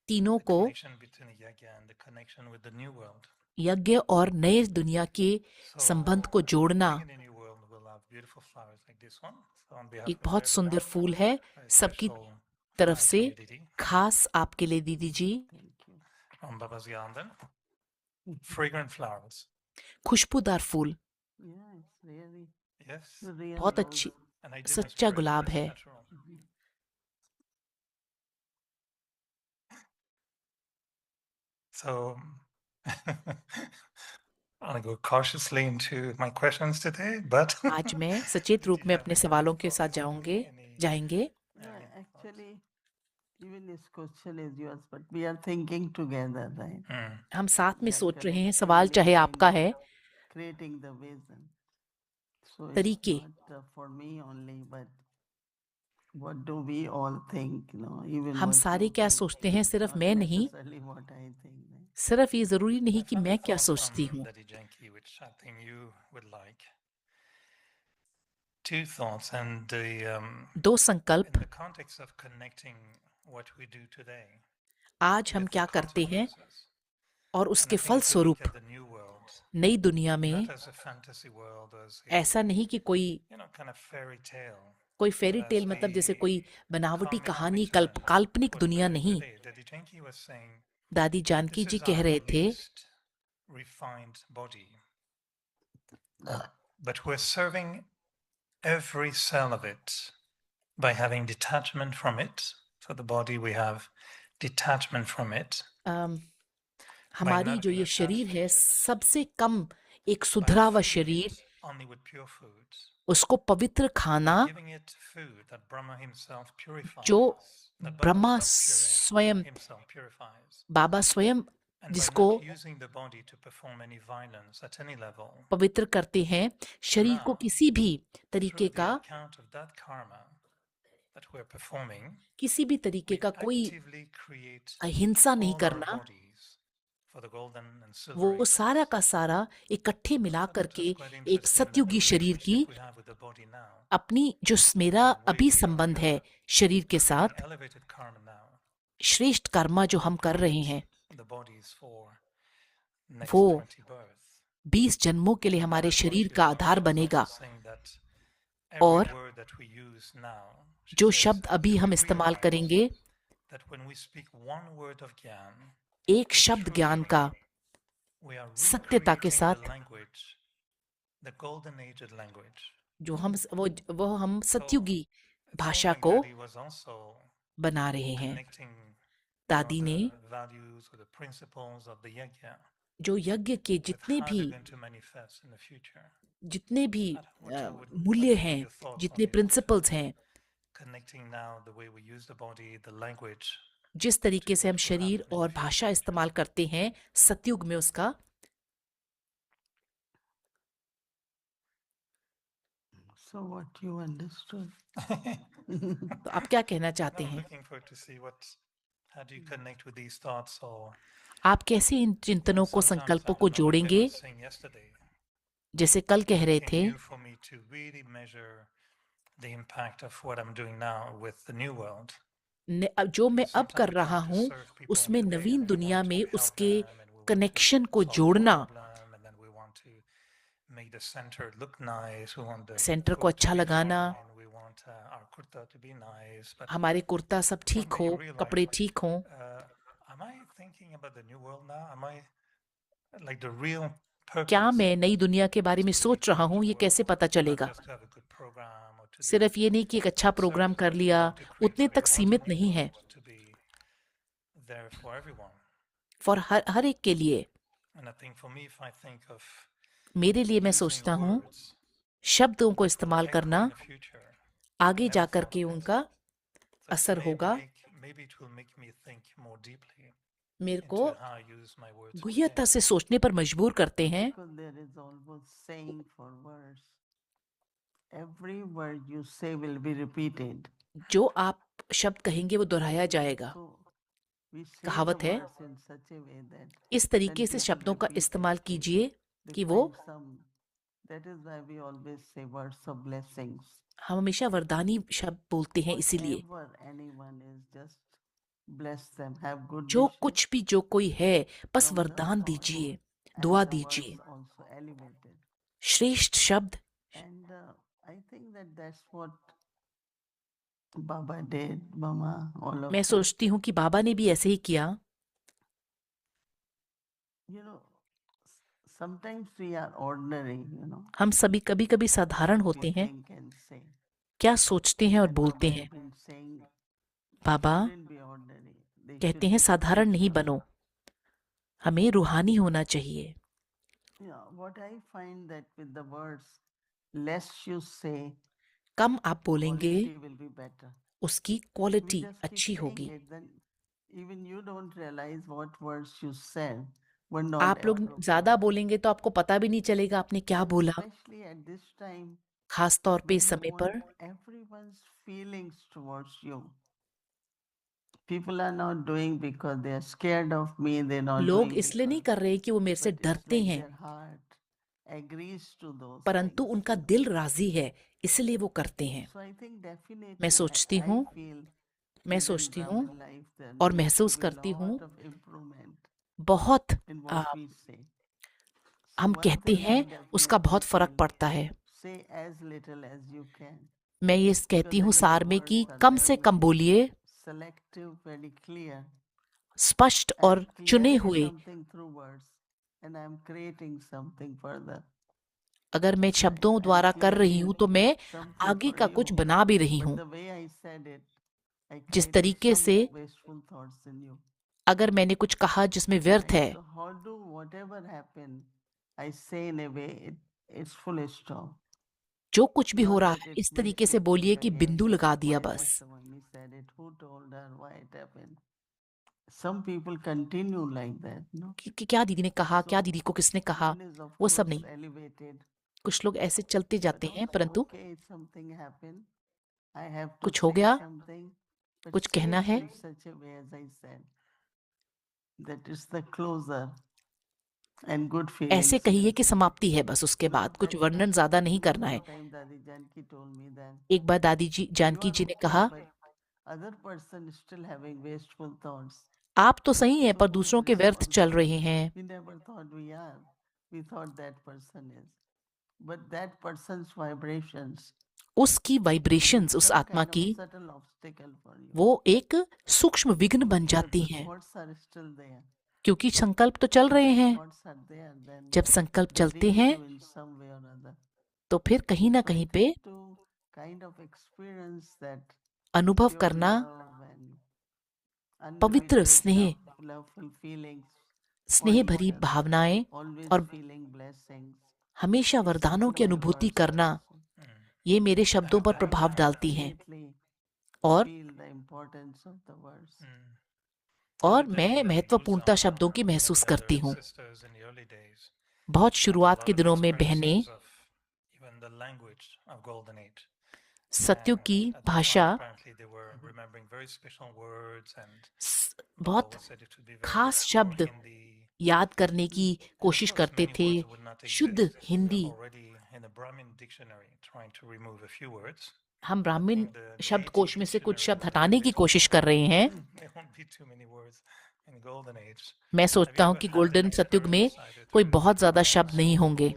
तीनों the को, connection between the yagya and the connection with the new world. यज्ञ और नए दुनिया के So संबंध को जोड़ना। being in the new world, we'll have beautiful flowers like this one. So on behalf एक of बहुत सुंदर everyone, फूल है, very सबकी special तरफ flowers से, for you, Didi. खास आपके लिए दीदी जी। Thank you. From Baba's garden, fragrant flowers. खुशबूदार फूल, Yeah, it's really Yes, real बहुत rose. अच्छी, and I didn't सच्चा spray, so गुलाब it's है। natural. So I'll go cautiously into my questions today, but आज मैं सचेत रूप Did में you have अपने any सवालों के thoughts साथ for me? जाएंगे। Yeah, Any thoughts? actually, even this question is yours, but we are thinking together, right? हम साथ में We are सोच रहे हैं, सवाल चाहे collectively आपका kind है। of creating the vision. So it's तरीके, not for me only, but what do we all think, even हम what सारे you क्या think, सोचते हैं, सिर्फ not मैं नहीं, necessarily what I think. Right? सिर्फ ये जरूरी नहीं कि I found a मैं क्या thought सोचती from हूँ। Daddy Janki, which I think you would like. Two thoughts, and दो in संकल्प, the context of connecting what we do today आज हम with the क्या करते हैं consequences. और And I उसके think if we फलस्वरूप look at the new world, नई दुनिया में, not as a fantasy world, as a, ऐसा नहीं कि कोई kind of fairy tale, कोई फेरी but टेल as मतलब जैसे the कोई बनावटी calming कहानी, return काल्पनिक what we दुनिया do नहीं। today. Daddy Janki was saying, दादी जानकी this जी is कह our रहे थे, least refined body, but we're serving every cell of it by having detachment from it. So the body, we have detachment from it. हमारी not जो being ये attached शरीर to है, it, सबसे कम एक by सुधरा हुआ feeding शरीर, it only with pure foods, उसको पवित्र खाना, giving it food that Brahma himself purifies, जो that ब्रह्मा Baba स्वयं, himself purifies. बाबा स्वयं And by जिसको not using the body to perform any violence at any level, पवित्र करते हैं, शरीर को now, किसी भी तरीके through the का, account of that karma that we're performing, किसी भी तरीके we का कोई actively create अहिंसा नहीं all our करना, bodies for the golden and silver वो ages. सारा का सारा इकट्ठे मिला So that करके was quite एक interesting, that सतयुगी the शरीर की, relationship we have with the body now, अपनी जो मेरा the way अभी we are संबंध है शरीर के doing साथ, an elevated karma now, श्रेष्ठ कर्मा जो हम कर रहे हैं, the bodies for next वो 20 births. 20 जन्मों के लिए हमारे शरीर का आधार बनेगा। Saying that और every word that we use now, she जो says, शब्द अभी do हम we इस्तेमाल realize करेंगे, that when we speak one word of Gyan, एक we शब्द ज्ञान truly- का we are सत्यता के recreating साथ, the language, the golden aged language. जो हम वो हम सतयुगी It's भाषा something को Daddy was also बना रहे हैं। connecting, दादी ने the values or the principles of the yajna जो यज्ञ के with जितने how भी they're going to manifest in the future. जितने भी What would मूल्य like हैं, your thoughts जितने on it? प्रिंसिपल्स हैं, Connecting now the way we use the body, the language. जिस तरीके से हम शरीर और भाषा इस्तेमाल करते हैं सतयुग में उसका, So what you understood? तो आप क्या कहना चाहते I'm हैं? looking forward to see how do you connect with these thoughts, or आप कैसे इन चिंतनों को, sometimes संकल्पों I को don't know, like I जोड़ेंगे? was saying yesterday, जैसे कल कह रहे it's थे, new for me to really measure the impact of what I'm doing now with the new world. अब जो मैं अब Sometimes कर we रहा try to हूँ serve people उसमें today नवीन and we दुनिया want to में help उसके them and we want connection to को solve the जोड़ना, problem, and then we want to make the center look nice, we want the centre को food to अच्छा be लगाना, fine, we want our kurta to be nice, but हमारे कुर्ता सब ठीक one day हो, you realize, कपड़े ठीक हों। am I thinking about the new world now? Am I like the real purpose? क्या मैं नई दुनिया के बारे में is to सोच रहा change हूँ, the ये world, कैसे पता not चलेगा? just to have a good program or to do सिर्फ ये नहीं कि एक अच्छा प्रोग्राम कर लिया, उतने तक सीमित नहीं है। to be there for everyone. For her एक के लिए। And I think for me, if I think of मेरे लिए मैं using सोचता हूँ words शब्दों को इस्तेमाल echo करना in the future, आगे never जाकर thought के of it. उनका So असर होगा। maybe it will make me think more deeply मेरे into को how I use my words गुह्यता today. से सोचने पर मजबूर करते हैं। Because there is almost saying for words. Every word you say will be repeated. जो आप शब्द कहेंगे वो दोहराया जाएगा। So we say the कहावत है, words in such a way that इस तरीके then से people शब्दों का repeat इस्तेमाल it. कीजिए They कि वो, find some. That is why we always say words of blessings. हम हमेशा वरदानी शब्द बोलते हैं इसीलिए। Whatever anyone is, just bless them. Have good जो wishes कुछ भी जो कोई है बस from the वरदान soul. दीजिए, And दुआ the दीजिए। words also elevated. श्रेष्ठ शब्द। And I think that that's what Baba did, Mama, all of मैं them. सोचती हूँ कि बाबा ने भी ऐसे ही किया। You know, sometimes we are ordinary, you know. हम सभी कभी कभी साधारण what होते we हैं, think and say. क्या सोचते हैं और And बोलते Baba हैं। has been saying, Baba shouldn't be ordinary. They कहते should हैं be साधारण नहीं spiritual. बनो, हमें रूहानी होना चाहिए। Yeah, what I find that with the words, less you say, कम आप बोलेंगे, quality will be better. उसकी We क्वालिटी just keep अच्छी saying होगी। it, then even you don't realize what words you said were not आप लोग appropriate. ज्यादा बोलेंगे तो आपको पता भी नहीं चलेगा आपने क्या And बोला। especially at this time, खास तौर पे when इस you समय पर want everyone's feelings towards you. People are not doing because they are scared of me. They're not लोग doing इसलिए नहीं because, कर रहे कि वो मेरे से but it's डरते like हैं, their heart agrees to those परंतु things. उनका दिल राजी है, इसलिए वो करते हैं। So I think definitely मैं सोचती I हूँ, feel मैं even सोचती हूँ Brahmin life there और needs to महसूस be करती हूँ, lot of improvement बहुत in what we say. So हम one कहते thing I हैं उसका definitely बहुत फर्क feel, पड़ता है। say as little as you can. मैं ये कहती Because हूँ then सार your में कि words are कम से very कम बोलिए, selective, very clear. स्पष्ट I'm और चुने clearing हुए। something through words and I'm creating something further. अगर मैं शब्दों द्वारा कर रही हूँ तो मैं Some आगे people का कुछ you, बना भी रही but हूँ। the way I said it, I जिस created तरीके some से wasteful thoughts in you. अगर मैंने कुछ कहा जिसमें व्यर्थ है, So how do whatever happen, I say in a way it's full stop. जो कुछ भी हो Not रहा that है it इस makes तरीके you से बोलिए think कि again, बिंदु लगा दिया why बस। Mr. Mummy said it, who told her, why it happened. Some people continue like that, no? कि क्या दीदी ने कहा, क्या So दीदी को किसने कहा, one is of वो सब course नहीं। elevated. कुछ लोग ऐसे चलते जाते But हैं, also, परंतु okay, something happened. I have to कुछ हो say गया, something, but कुछ say कहना it है, in such a way, as I said, that is the closer and good ऐसे feelings. कहिए कि समाप्ति है बस, उसके You know, बाद कुछ that वर्णन ज्यादा नहीं करना है। one time Dadi Janki told me that एक बार दादी जी you जानकी are जी ने okay, कहा, but other person is still having wasteful thoughts. आप तो सही हैं So पर who is दूसरों के व्यर्थ चल responsible? रहे हैं। We never thought we are. We thought that person is. But that person's vibrations उसकी वाइब्रेशंस, उस some आत्मा kind of की, subtle obstacle for you. वो एक सूक्ष्म विघ्न बन But जाती the हैं, thoughts are still there. क्योंकि संकल्प तो चल रहे हैं। Thoughts are there, then जब संकल्प they चलते reach हैं you in some way or other. तो फिर कहीं ना So I कहीं पे think to kind of experience that अनुभव pure करना, love and पवित्र unlimited स्नेह, loveful feelings, स्नेह always भरी भावनाएं always और feeling blessings. हमेशा It's वरदानों through की my अनुभूति words करना, also. ये मेरे शब्दों पर I प्रभाव डालती हैं। definitely और feel the importance of the words. और मैं महत्वपूर्णता शब्दों की महसूस करती हूँ। बहुत शुरुआत के दिनों में बहनें सत्युग की भाषा, बहुत खास शब्द याद करने की कोशिश करते थे, शुद्ध हिंदी। हम ब्राह्मण शब्दकोश में से कुछ शब्द हटाने की कोशिश कर रहे हैं। मैं सोचता हूँ कि गोल्डन सतयुग में कोई बहुत ज्यादा शब्द नहीं होंगे।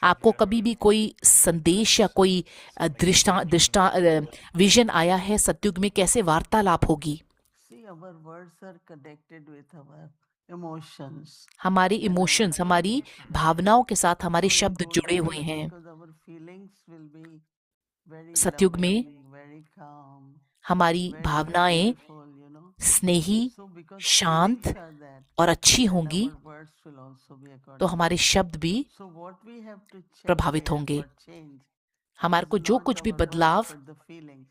आपको कभी भी कोई संदेश या कोई दृष्टा विजन आया है सतयुग में कैसे वार्तालाप होगी? See, our words are connected with our emotions. हमारे इमोशंस, हमारी भावनाओं के साथ हमारे शब्द जुड़े हुए हैं। Because our feelings will be very सतयुग में loving, very calm, हमारी very भावनाएं beautiful, you know. Snehi, So because शांत feelings are that, और अच्छी and होंगी our words will also be तो according. हमारे शब्द भी So what we have to check प्रभावित there होंगे। for change हमारे is को जो not कुछ भी our words, बदलाव but the feelings.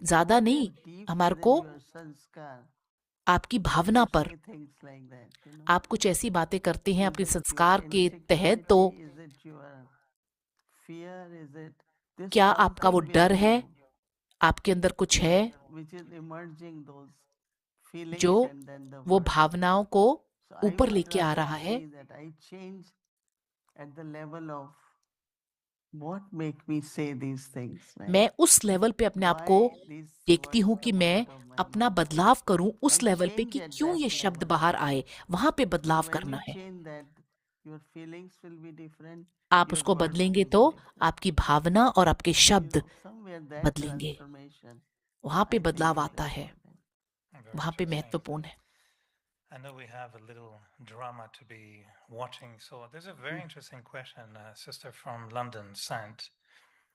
ज्यादा नहीं, Deep हमारे within को your sanskar, आपकी भावना you पर, say things like that, you know. आप कुछ ऐसी बातें करते हैं You अपने just feel संस्कार के तहत, तो insecurity, is it your fear, is it this क्या आपका वो something डर है, within you, आपके अंदर कुछ है which is emerging those feelings जो and then the वो words. भावनाओं को So I ऊपर would लेके आ rather रहा है? see that I change at the level of what make me say these things, right? मैं उस लेवल पे अपने आप को Why these देखती words हूँ कि come मैं out of my अपना mouth. बदलाव करूं उस And लेवल पे change कि at क्यों that ये शब्द level. बाहर आए, वहां पे So बदलाव when करना you है। change that, your feelings will be different, आप your उसको words बदलेंगे will तो be different. आपकी भावना और आपके You शब्द know, somewhere that बदलेंगे, transformation, वहां पे I think, बदलाव is आता है, important. Very वहां पे interesting. महत्वपूर्ण है। I know we have a little drama to be watching. So there's a very interesting question Sister from London sent.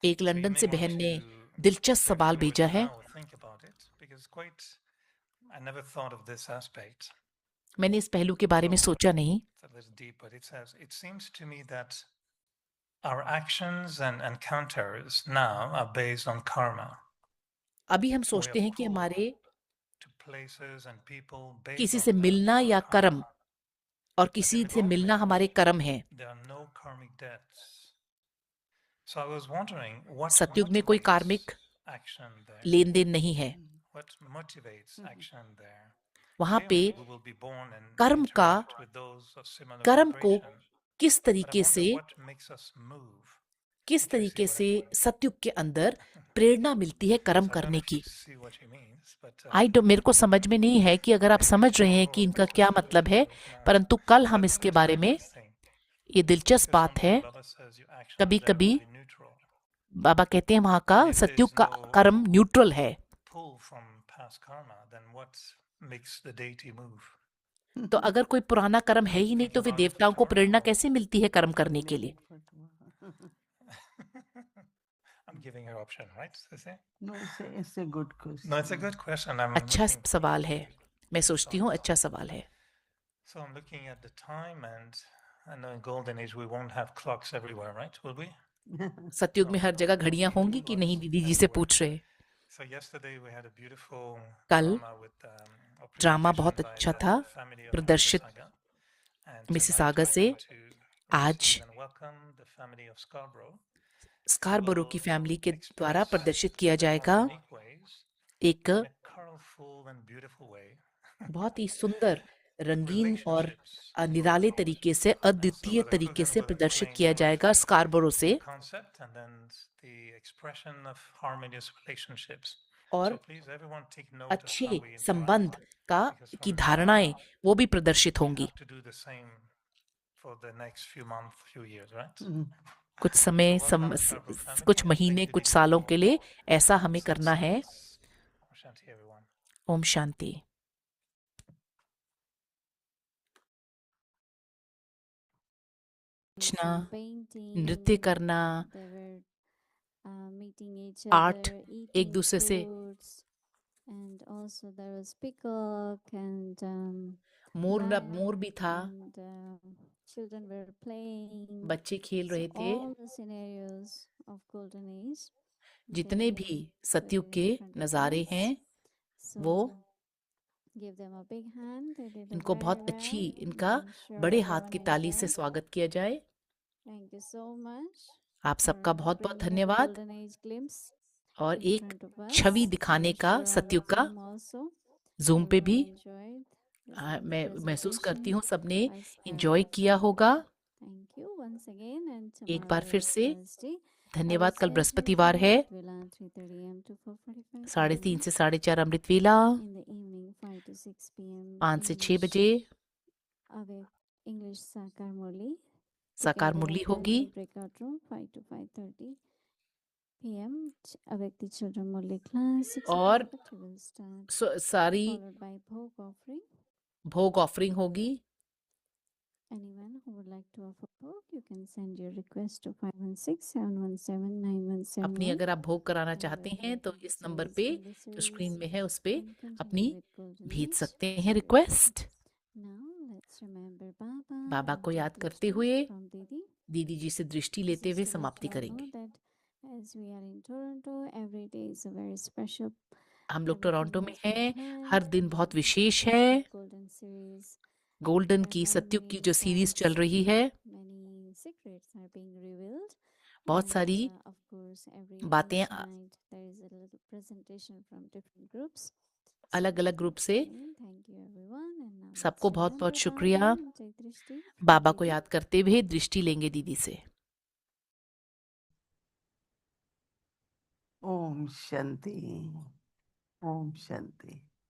एक So you लंदन may से want बहन ने to दिलचस्प get सवाल through भेजा it है। now or think about it because it's quite. I never thought of this aspect. मैंने इस पहलू के बारे में So सोचा नहीं। it's a little deep, but it says it seems to me that our actions and encounters now are based on karma. अभी हम We सोचते are हैं कि pulled हमारे to places and people based किसी on से मिलना our या कर्म, karma. और But किसी in the से मिलना Gopnik, हमारे कर्म है। there are no karmic debts. So I was wondering what सतयुग में कोई कार्मिक motivates action there. लेन देन नहीं है। What motivates action there? वहां पे Clearly, we will be born and कर्म का, interact with those of similar कर्म को vibration. किस But I तरीके wonder से, what makes us move. किस If you see तरीके what I से mean. सतयुग के अंदर प्रेरणा मिलती है कर्म So I don't करने know if you की। see what he means, but मेरे को समझ में नहीं है कि अगर आप maybe समझ रहे हैं tomorrow कि इनका we'll क्या study मतलब है, more. परंतु कल हम But इसके it's बारे very में, interesting. ये दिलचस्प Because बात है। sometimes Baba says your actions कभी there कभी will be neutral. बाबा कहते हैं वहां का And if there सतयुग is का no कर्म न्यूट्रल है। pull from past karma, then what makes the deity move? तो अगर कोई पुराना कर्म है ही नहीं तो फिर देवताओं को प्रेरणा कैसे मिलती है कर्म करने के लिए? I'm giving her option, right? Sisi? No, it's a good question. No, it's a good question. I'm अच्छा looking. सवाल है, मैं सोचती हूँ अच्छा सवाल है। So I'm looking at the time, and I know in golden age we won't have clocks everywhere, right? Will we? सतयुग में हर जगह घड़ियां होंगी कि नहीं, दीदी जी से पूछ रहे। So yesterday we had a beautiful कल drama with a drama presentation बहुत by अच्छा the था, family of प्रदर्शित Mississauga. And मिसेस tonight आगा I से। want to आज receive and welcome the family of Scarborough. Scarborough की फैमिली के द्वारा Express प्रदर्शित किया in their जाएगा unique ways, एक in a colorful and beautiful way, बहुत ही सुंदर, रंगीन और relationships. निराले तरीके से, अद्वितीय So तरीके से will प्रदर्शित explain किया some of the जाएगा स्कारबरो से, concept and then the expression of harmonious relationships. और So please everyone take note of how अच्छे we interact, संबंध का because की from now धारणाएं on, वो भी प्रदर्शित we होंगी। have to do the same for the next few months, few years, right? कुछ समय So welcome Scarborough family कुछ and महीने thank you, कुछ Didi, सालों for के लिए ऐसा हमें this करना है। Om Shanti, everyone. Om Shanti. नाचना, नृत्य करना, आर्ट, एक दूसरे से and also there was peacock and मोर भी था, and children were playing. बच्चे खेल रहे So थे। all the scenarios of golden age, जितने they भी were सतयुग के in front of नज़ारे us. हैं So वो give them a big hand. They did इनको very बहुत अच्छी, well. इनका I'm sure बड़े हाथ की everyone ताली से enjoyed. स्वागत किया जाए। Thank you so much आप सबका for बहुत बहुत bringing a धन्यवाद golden age glimpse और in एक front of us. छवि दिखाने I'm का sure on the सतयुग का Zoom also जूम पे भी। everyone enjoyed listening to मैं महसूस करती हूँ presentation सबने by एंजॉय Scarborough किया family. होगा। Thank you once again, and एक बार tomorrow फिर is से Thursday. धन्यवाद। कल Our बृहस्पतिवार sessions है, are at Villa 3:30 am to 4:45 3:30 am. से 4:30 अमृत वेला, In the evening 5 to 6 p.m. 5 से 6 English बजे Avec English Sakar Murli. साकार Together मुरली in होगी। the breakout room 5 to 5:30 p.m. Avec the children Murli class. 6 और o'clock we will start. सारी Followed by Bhog offering. भोग offering होगी। Anyone who would like to offer Bhog, you can send your request to 516-717-9171. अपनी अगर आप भोग कराना And चाहते we'll हैं have तो the इस नंबर series पे in the जो स्क्रीन series में है उस पे and continue अपनी with golden भेज age. सकते हैं request. Now let's remember Baba Baba and को याद take करते dishti हुए from Didi. दीदी जी से दृष्टि लेते हुए Sisters, समाप्ति you all करेंगे। know that as we are in Toronto, every day is a very special. हम लोग Everything टोरंटो में has been हैं, planned. हर दिन बहुत The विशेष Sacred है। Golden series. गोल्डन There की are सतयुग की many जो सीरीज चल insights, रही है, many secrets are being revealed. बहुत सारी बातें अलग अलग ग्रुप से। सबको बहुत बहुत शुक्रिया। बाबा को याद करते हुए दृष्टि लेंगे दीदी से। ओम शांति, ओम शांति।